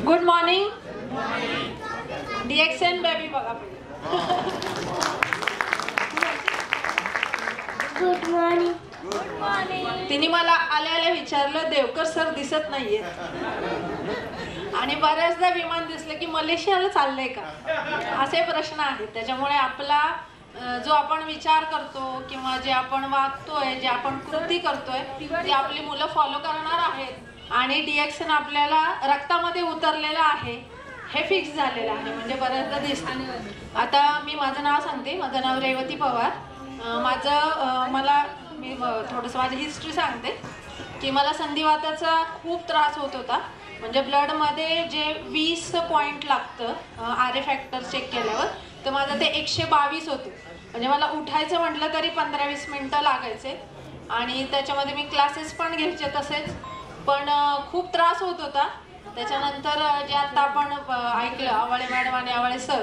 good morning. DXN baby बघा. Good morning. तिने मला आल्याला विचारलं देवकर सर दिसत नाहीये आणि बऱ्याचदा विमान दिसलं की मलेशियाला चाललंय का असे प्रश्न आहेत. त्याच्यामुळे आपला जो आपण विचार करतो किंवा जे आपण वागतोय, जे आपण कृती करतोय ती आपली मुलं फॉलो करणार आहेत आणि DXN आपल्याला रक्तामध्ये उतरलेलं आहे हे फिक्स झालेलं आहे. म्हणजे बऱ्याचदा दिसतं. आता मी माझं नाव सांगते. माझं नाव रेवती पवार. मी थोडंसं माझी हिस्ट्री सांगते की मला संधिवाताचा खूप त्रास होत होता. म्हणजे ब्लडमध्ये जे 20 पॉईंट लागतं RA फॅक्टर चेक केल्यावर, तर माझं ते 122 होते. म्हणजे मला उठायचं म्हटलं तरी 15-20 मिनटं लागायचे आणि त्याच्यामध्ये मी क्लासेस पण घ्यायचे तसेच. पण खूप त्रास होत होता. त्याच्यानंतर जे आता आपण ऐकलं आवाळे मॅडम आणि आवाळे सर,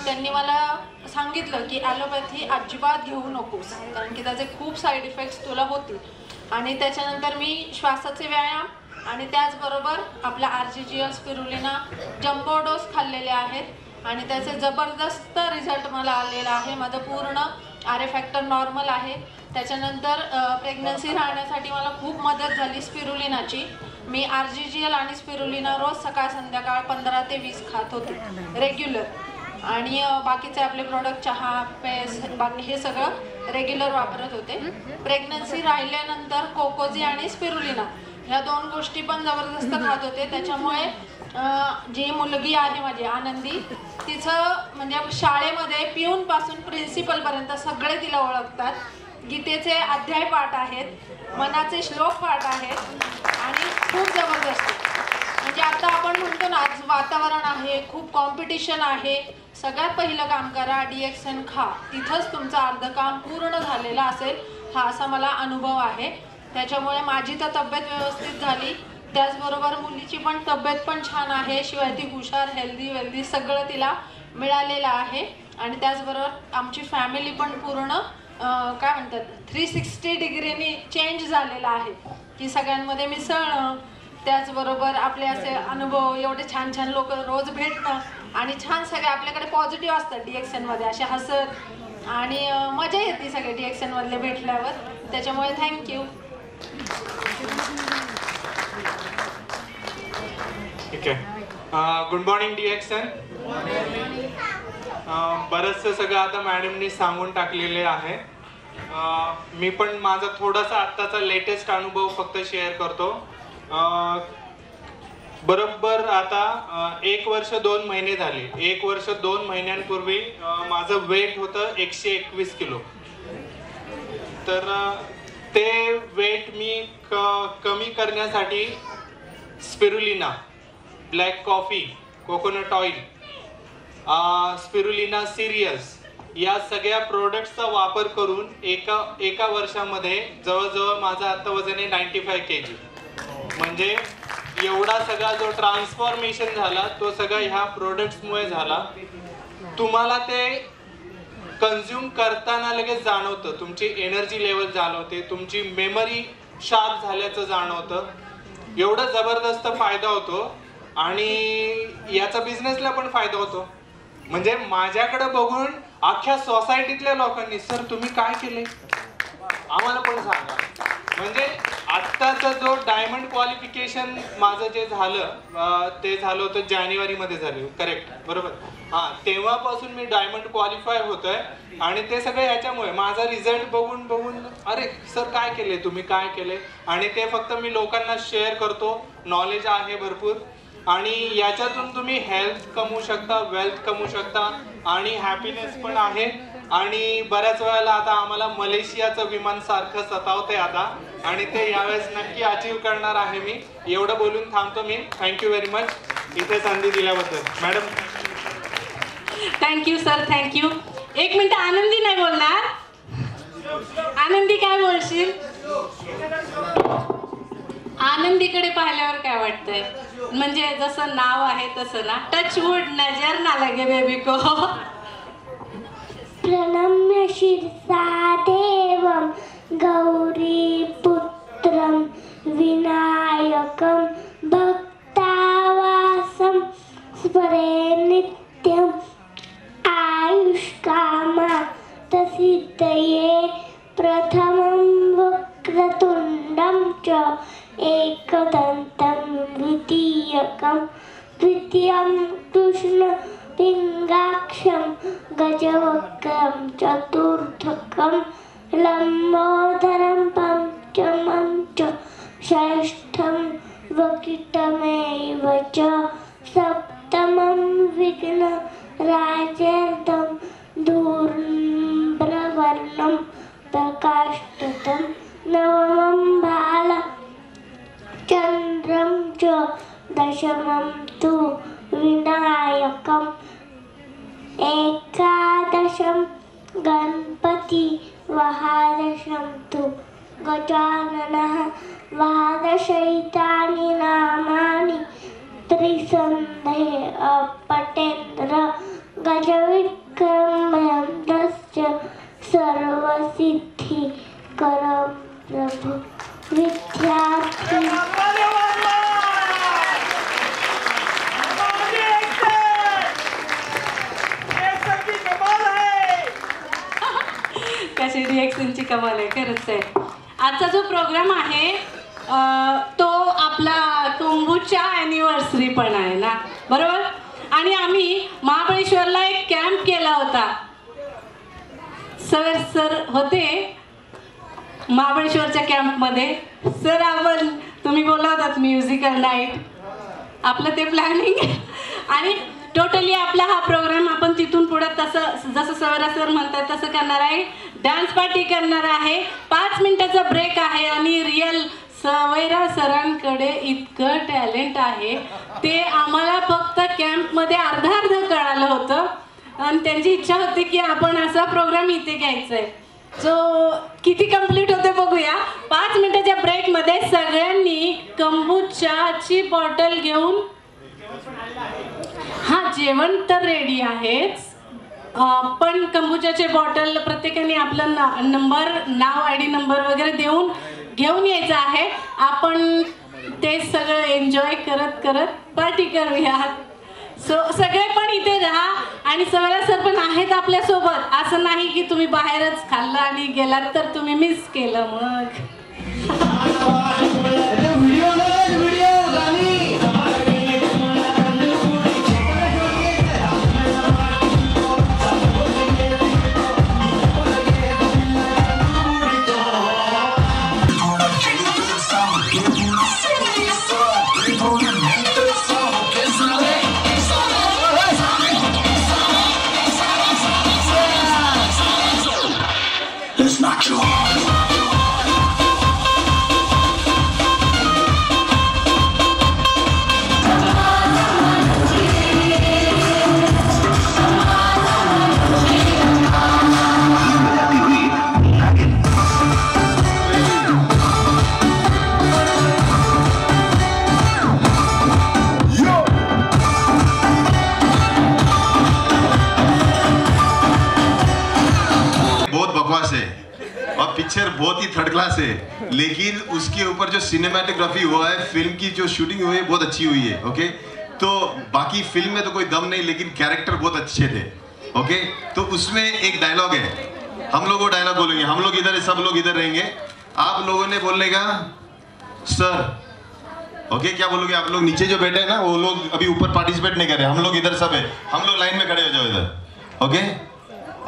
त्यांनी मला सांगितलं की ॲलोपॅथी अजिबात घेऊ नकोस कारण की त्याचे खूप साईड इफेक्ट्स तुला होतील. आणि त्याच्यानंतर मी श्वासाचे व्यायाम आणि त्याचबरोबर आपला RGGL स्पिरुलिना जम्बो डोस खाल्लेले आहेत आणि त्याचे जबरदस्त रिझल्ट मला आलेला आहे. माझं पूर्ण RA फॅक्टर नॉर्मल आहे. त्याच्यानंतर प्रेग्नन्सी राहण्यासाठी मला खूप मदत झाली स्पिरुलिनाची. मी RGGL आणि स्पिरुलिना रोज सकाळ संध्याकाळ 15 ते 20 खात होते रेग्युलर. आणि बाकीचे आपले प्रोडक्ट चहा पेस बाकी हे सगळं रेग्युलर वापरत होते. प्रेग्नन्सी राहिल्यानंतर कोकोजी आणि स्पिरुलिना ह्या 2 गोष्टी पण जबरदस्त खात होते. त्याच्यामुळे जी मुलगी आहे माझी आनंदी, तिचं म्हणजे शाळेमध्ये पिऊनपासून प्रिन्सिपलपर्यंत सगळे तिला ओळखतात. गीतेचे अध्याय पाठ आहेत, मनाचे श्लोक पाठ आहेत आणि खूप जबरदस्त. म्हणजे आता आपण म्हणतो ना आज वातावरण आहे, खूप कॉम्पिटिशन आहे. सगळ्यात पहिलं काम करा, DXN खा. तिथंच तुमचं अर्ध काम पूर्ण झालेलं असेल हा असा मला अनुभव आहे. त्याच्यामुळे माझी तर तब्येत व्यवस्थित झाली. त्याचबरोबर मुलीची पण तब्येत पण छान आहे. शिवाय ती हुशार, हेल्दी वेल्दी सगळं तिला मिळालेलं आहे. आणि त्याचबरोबर आमची फॅमिली पण पूर्ण काय म्हणतात 360 डिग्रीनी चेंज झालेला आहे की सगळ्यांमध्ये मिसळणं, त्याचबरोबर आपले असे अनुभव, एवढे छान छान लोक रोज भेटणं आणि छान सगळे आपल्याकडे पॉझिटिव्ह असतात DXNमध्ये असे हसत आणि मजा येते सगळे DXNमधले भेटल्यावर. त्याच्यामुळे थँक्यू. ठीक आहे. Good morning DXN. बरंचसं सगळं आता मॅडमनी सांगून टाकलेले आहे. मी पण माझा थोडासा आत्ताचा लेटेस्ट अनुभव फक्त शेअर करतो. बरोबर आता 1 वर्ष 2 महिने झाले. 1 वर्ष 2 महिन्यांपूर्वी माझं वेट होतं 121 किलो. तर ते वेट मी कमी करण्यासाठी spirulina, black coffee, coconut oil, spirulina serious या सगळ्या प्रोडक्ट्सचा वापर करून एका वर्षामध्ये जवळजवळ माझं आता वजन आहे 95 kg. म्हणजे एवढा सगळा जो ट्रान्सफॉर्मेशन झाला तो सगळा ह्या प्रोडक्ट्समुळे झाला. तुम्हाला ते कन्झ्युम करताना लगेच जाणवतं, तुमची एनर्जी लेवल जाणवते, तुमची मेमरी शार्प झाल्याचं जाणवतं. एवढा जबरदस्त फायदा होतो आणि याचा बिझनेसला पण फायदा होतो. म्हणजे माझ्याकडे बघून अख्ख्या सोसायटीतल्या लोकांनी सर तुम्ही काय केले आम्हाला पण सांगा. म्हणजे आत्ताचा जो डायमंड क्वालिफिकेशन माझं जे झालं ते झालं होतं जानेवारीमध्ये झालं, करेक्ट बरोबर? हां, तेव्हापासून मी डायमंड क्वालिफाय होतोय आणि ते सगळे ह्याच्यामुळे माझा रिझल्ट बघून अरे सर काय केले तुम्ही, काय केले, आणि ते फक्त मी लोकांना शेअर करतो. नॉलेज आहे भरपूर आणि याच्यातून तुम्ही हेल्थ कमवू शकता, वेल्थ कमवू शकता आणि हॅपीनेस पण आहे. आणि बऱ्याच वेळेला आता आम्हाला मलेशियाचं विमान सारखं सतावतंय आता, आणि ते यावेळेस नक्की अचीव करणार आहे मी. एवढं बोलून थांबतो मी. थँक्यू व्हेरी मच इथे संधी दिल्याबद्दल. Madam thank you sir, thank you. एक मिनिट, आनंदी नाही बोलणार? आनंदी काय बोलशील? आनंदीकडे पाहिल्यावर काय वाटतंय? म्हणजे जसं नाव आहे तसं ना, टच वुड नजर ना लगे बेबी को. प्रणम्य शिरसा देवं गौरीपुत्रं विनायकं भक्तावासं स्मरे नित्यं आयुष्कामार्थसिद्धये प्रथमं वक्रतुण्डं च एकदन्तं द्वितीयं कृष्णपिङ्गाक्षं गजवक्रं चतुर्थकं लम्बोदरं पञ्चमं च षष्ठं वकिटमेव च सप्तमं विघ्नराजेर्दं धूम्रवर्णं प्रकाशतं नवमं भालचन्द्रं च दशमं तु विनायकम् एकादशं गणपति द्वादशं तु गजाननः द्वादशैतानि नामानि त्रिसन्धे अपटेन्द्र गजविक्रमं दश्च सर्वसिद्धिकरं प्रभु विद्यार्थी. कशी रिएक्शनची कमाल आहे, खरंच आहे. आजचा जो प्रोग्राम आहे तो आपला कुंभूच्या ॲनिव्हर्सरी पण आहे ना, बरोबर? आणि आम्ही महाबळेश्वरला एक कॅम्प केला होता. सर होते महाबळेश्वरच्या कॅम्पमध्ये. सर आपण तुम्ही बोलला होतात म्युझिकल नाईट, आपलं ते प्लॅनिंग आणि टोटली आपला हा प्रोग्राम आपण तिथून पुढे तसं जसं सर म्हणतात तसं करणार आहे. डान्स पार्टी करणार आहे. 5 मिनिटाचा ब्रेक आहे आणि रिअल सवैरा सरांकडे इतकं टॅलेंट आहे ते आम्हाला फक्त कॅम्पमध्ये अर्धा कळालं होतं आणि त्यांची इच्छा होती की आपण असा प्रोग्राम इथे घ्यायचा आहे. जो किती कंप्लीट होते बघूया. 5 मिनिटाच्या ब्रेकमध्ये सगळ्यांनी कंबुचाची बॉटल घेऊन, हा जेवण तर रेडी आहेच पण कंबुचाचे बॉटल प्रत्येकाने आपलं नाव ID नंबर वगैरे देऊन घेऊन यायचं आहे. आपण ते सगळं एन्जॉय करत करत पार्टी करूया. सगळे पण इथे राहा आणि सवैरा सर पण आहेत आपल्यासोबत. असं नाही की तुम्ही बाहेरच खाल्लं आणि गेलात तर तुम्ही मिस केलं. मग पिक्चर बहुत ही थर्ड क्लास है, लेकिन उसके ऊपर जो सिनेमैटोग्राफी हुआ है, फिल्म की जो शूटिंग हुई है बहुत अच्छी हुई है. ओके, तो बाकी फिल्म में तो कोई दम नहीं, लेकिन कैरेक्टर बहुत अच्छे थे. ओके, तो उसमें एक डायलॉग है, हम लोग वो डायलॉग बोलेंगे. हम लोग इधर, सब लोग इधर रहेंगे. आप लोगों ने बोलने का सर ओके क्या बोलोगे आप लोग? नीचे जो बैठे हैं ना वो लोग अभी ऊपर पार्टिसिपेट नहीं कर रहे, हम लोग इधर सब है, हम लोग लाइन में खड़े हो जाओ इधर। ओके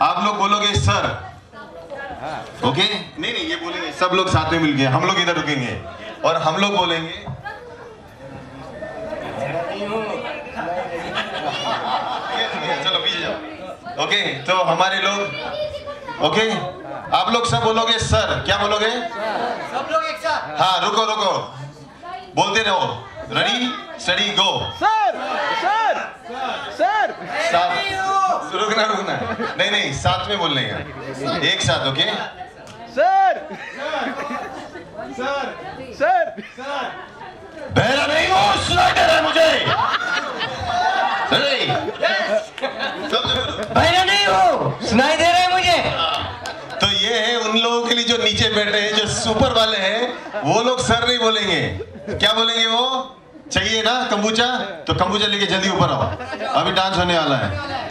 आप लोग बोलोगे सर, ओके नहीं नहीं ये बोलेंगे सब लोग साथ में मिलके, हम लोग इधर रुकेंगे और हम लोग बोलेंगे चलो पीछे जाओ। ओके तो हमारे लोग ओके आप लोग सब बोलोगे सर, क्या बोलोगे? सब लोग एक साथ। हाँ रुको रुको बोलते रहो, रेडी स्टडी गो। सर सर सर साथ रुकना नहीं नहीं साथ में बोलने का, एक साथ। Okay sir sir sir sir बहरा नहीं हो, सुनाई दे रहा है मुझे। बहरा नहीं हो, सुनाई दे रहा है मुझे। तो ये है उन लोगों के लिए जो नीचे बैठे हैं, जो सुपर वाले हैं, वो लोग सर नहीं बोलेंगे, क्या बोलेंगे? वो चाहिए ना कंबूचा, तो कंबूचा लेके जल्दी ऊपर आओ, अभी डांस होने वाला है।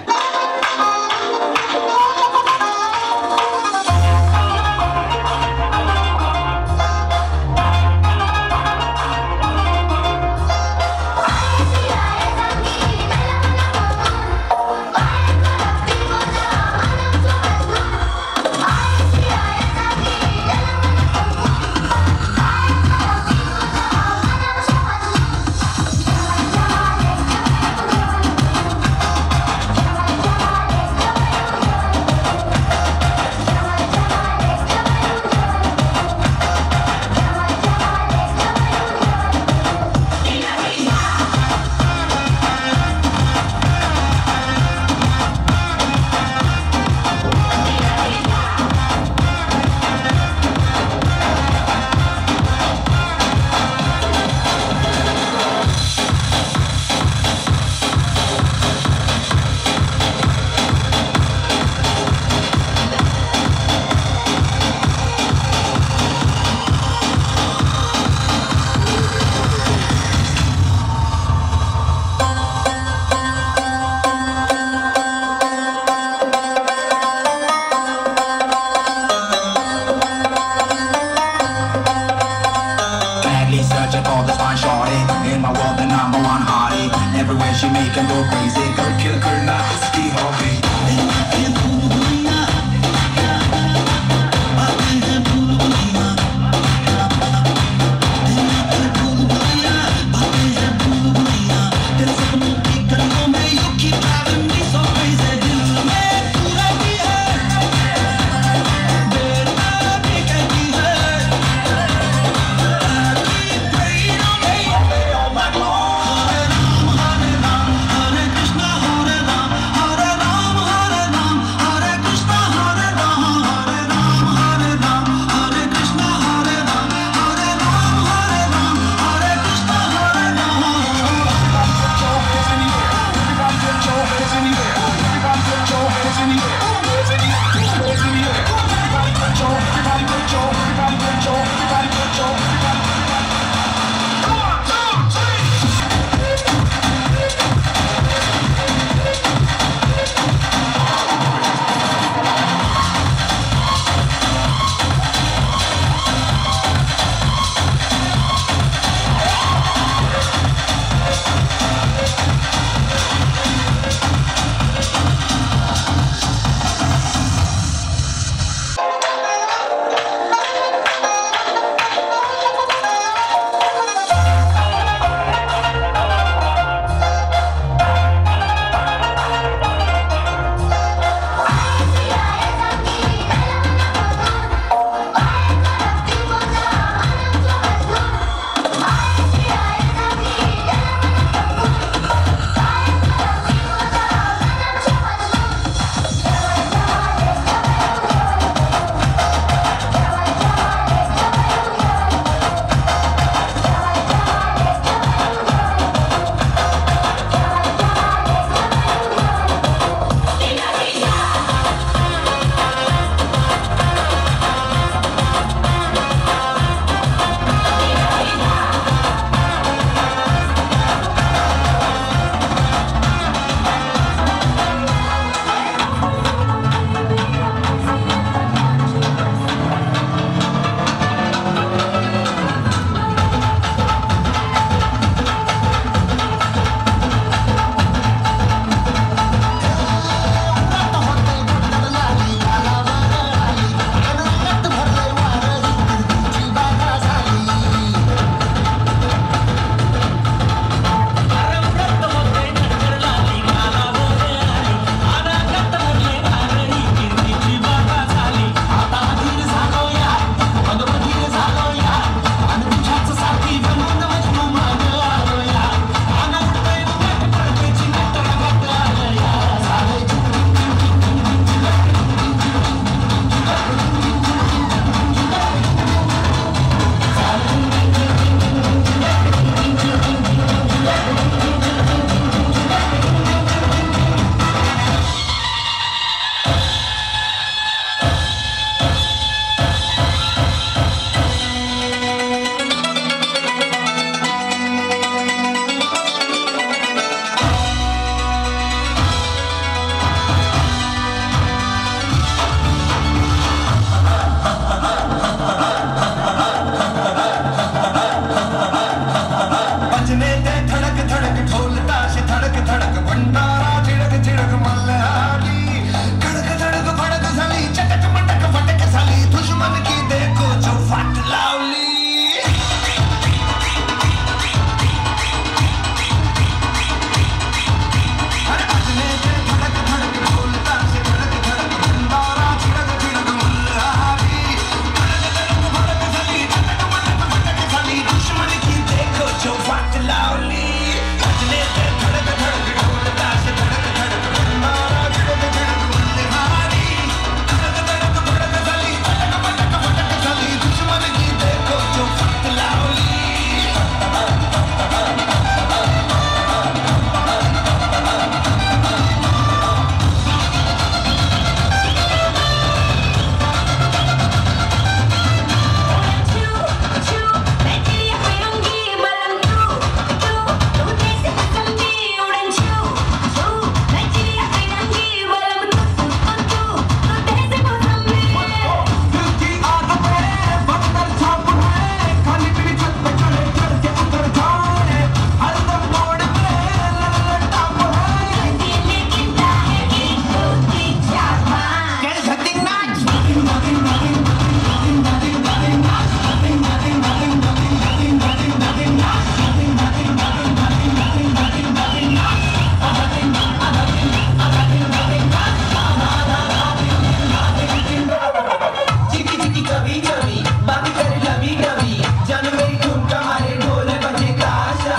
जबी जबी बात करे लबी डबी जान मेरी ठुमका मारे ढोल बजे ताशा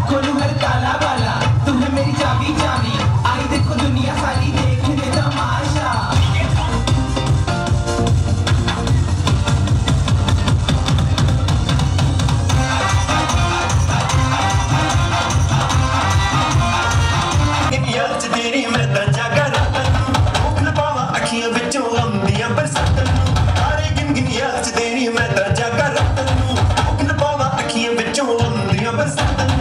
खोलू हर ताला वाला तुम्हें मेरी चाबी चाबी आई देखो दुनिया सारी देखने तमाशा याद तेरी मैं ता जागा रात मुखल पावा अखियां विचों आंदियां बरसातां तारे गिन गिन याद तेरी मैं ता जागा रात मुखल पावा अखियां विचों आंदियां बरसातां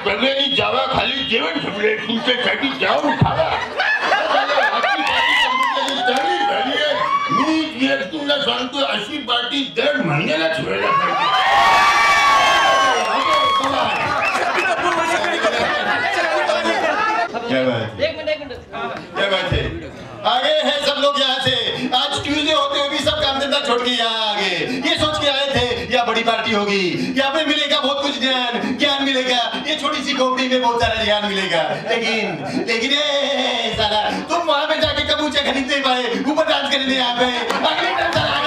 सगळ्यांनी जावा खाली जेवण ठेवले तुमच्यासाठी जाऊन खावा मी तुला सांगतो अशी पार्टी दर महिन्याला ठेवायला आगे है सब लोग यहाँ से आज ट्यूसडे होते हुए भी सब काम धंधा छोड़ के यहाँ आगे ये सोच के आए थे या बड़ी पार्टी होगी यहाँ पे मिलेगा बहुत कुछ ज्ञान मिलेगा ये छोटी सी खोपड़ी में बहुत सारा ज्ञान मिलेगा लेकिन साला तुम वहाँ पे जाके कबूचे खरीद नहीं पाए ऊपर डांस करने यहाँ पे अगले टाइम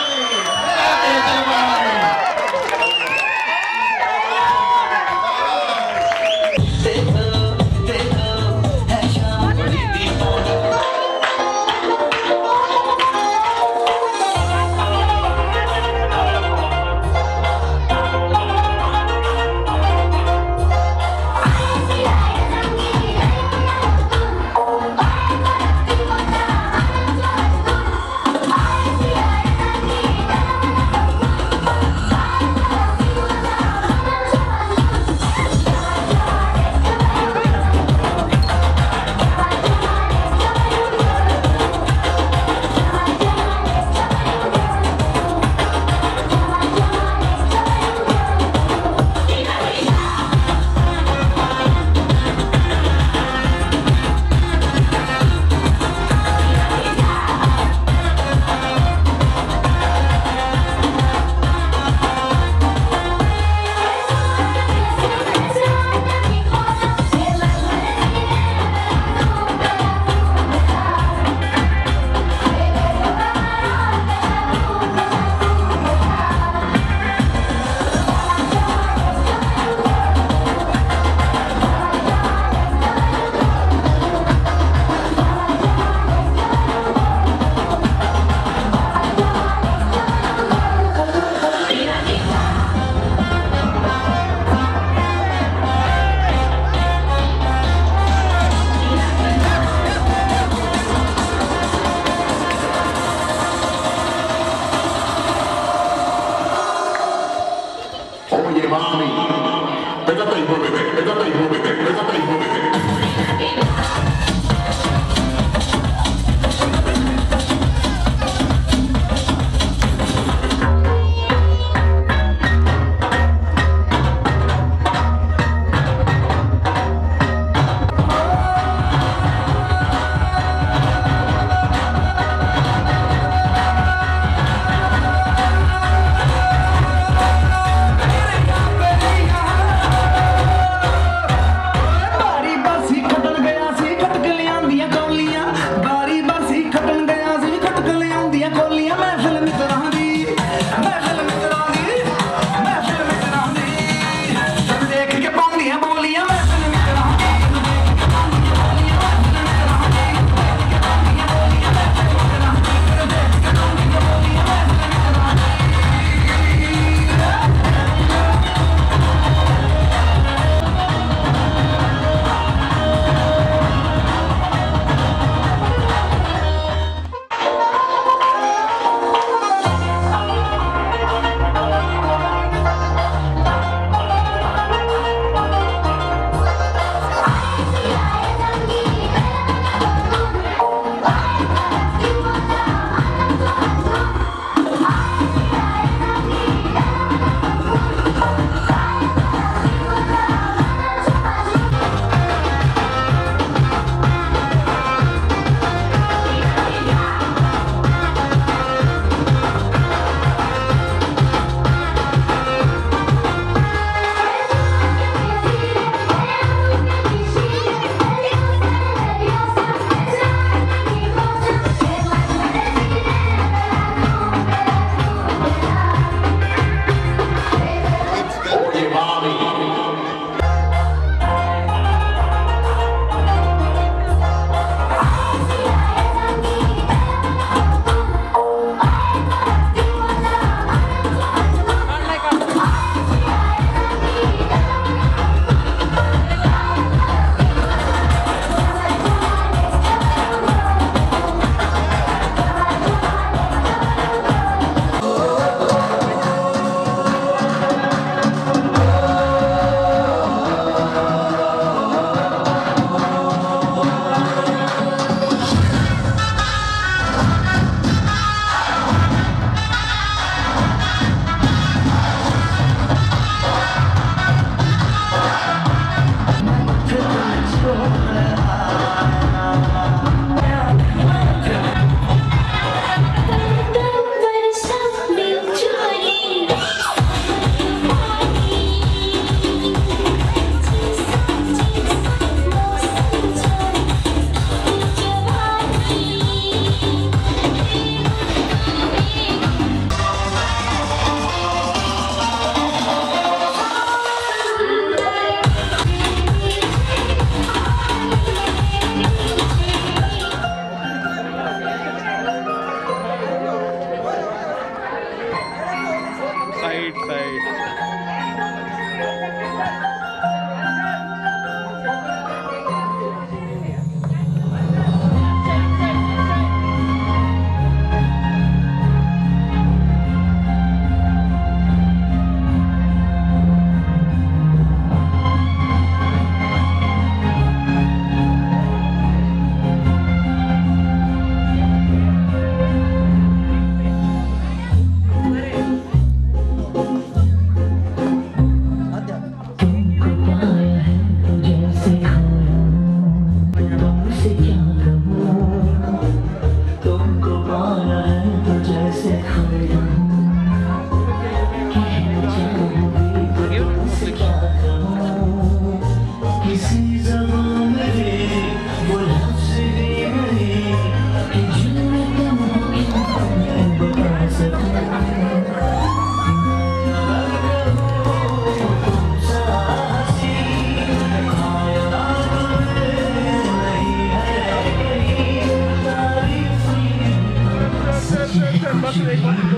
Congratulations.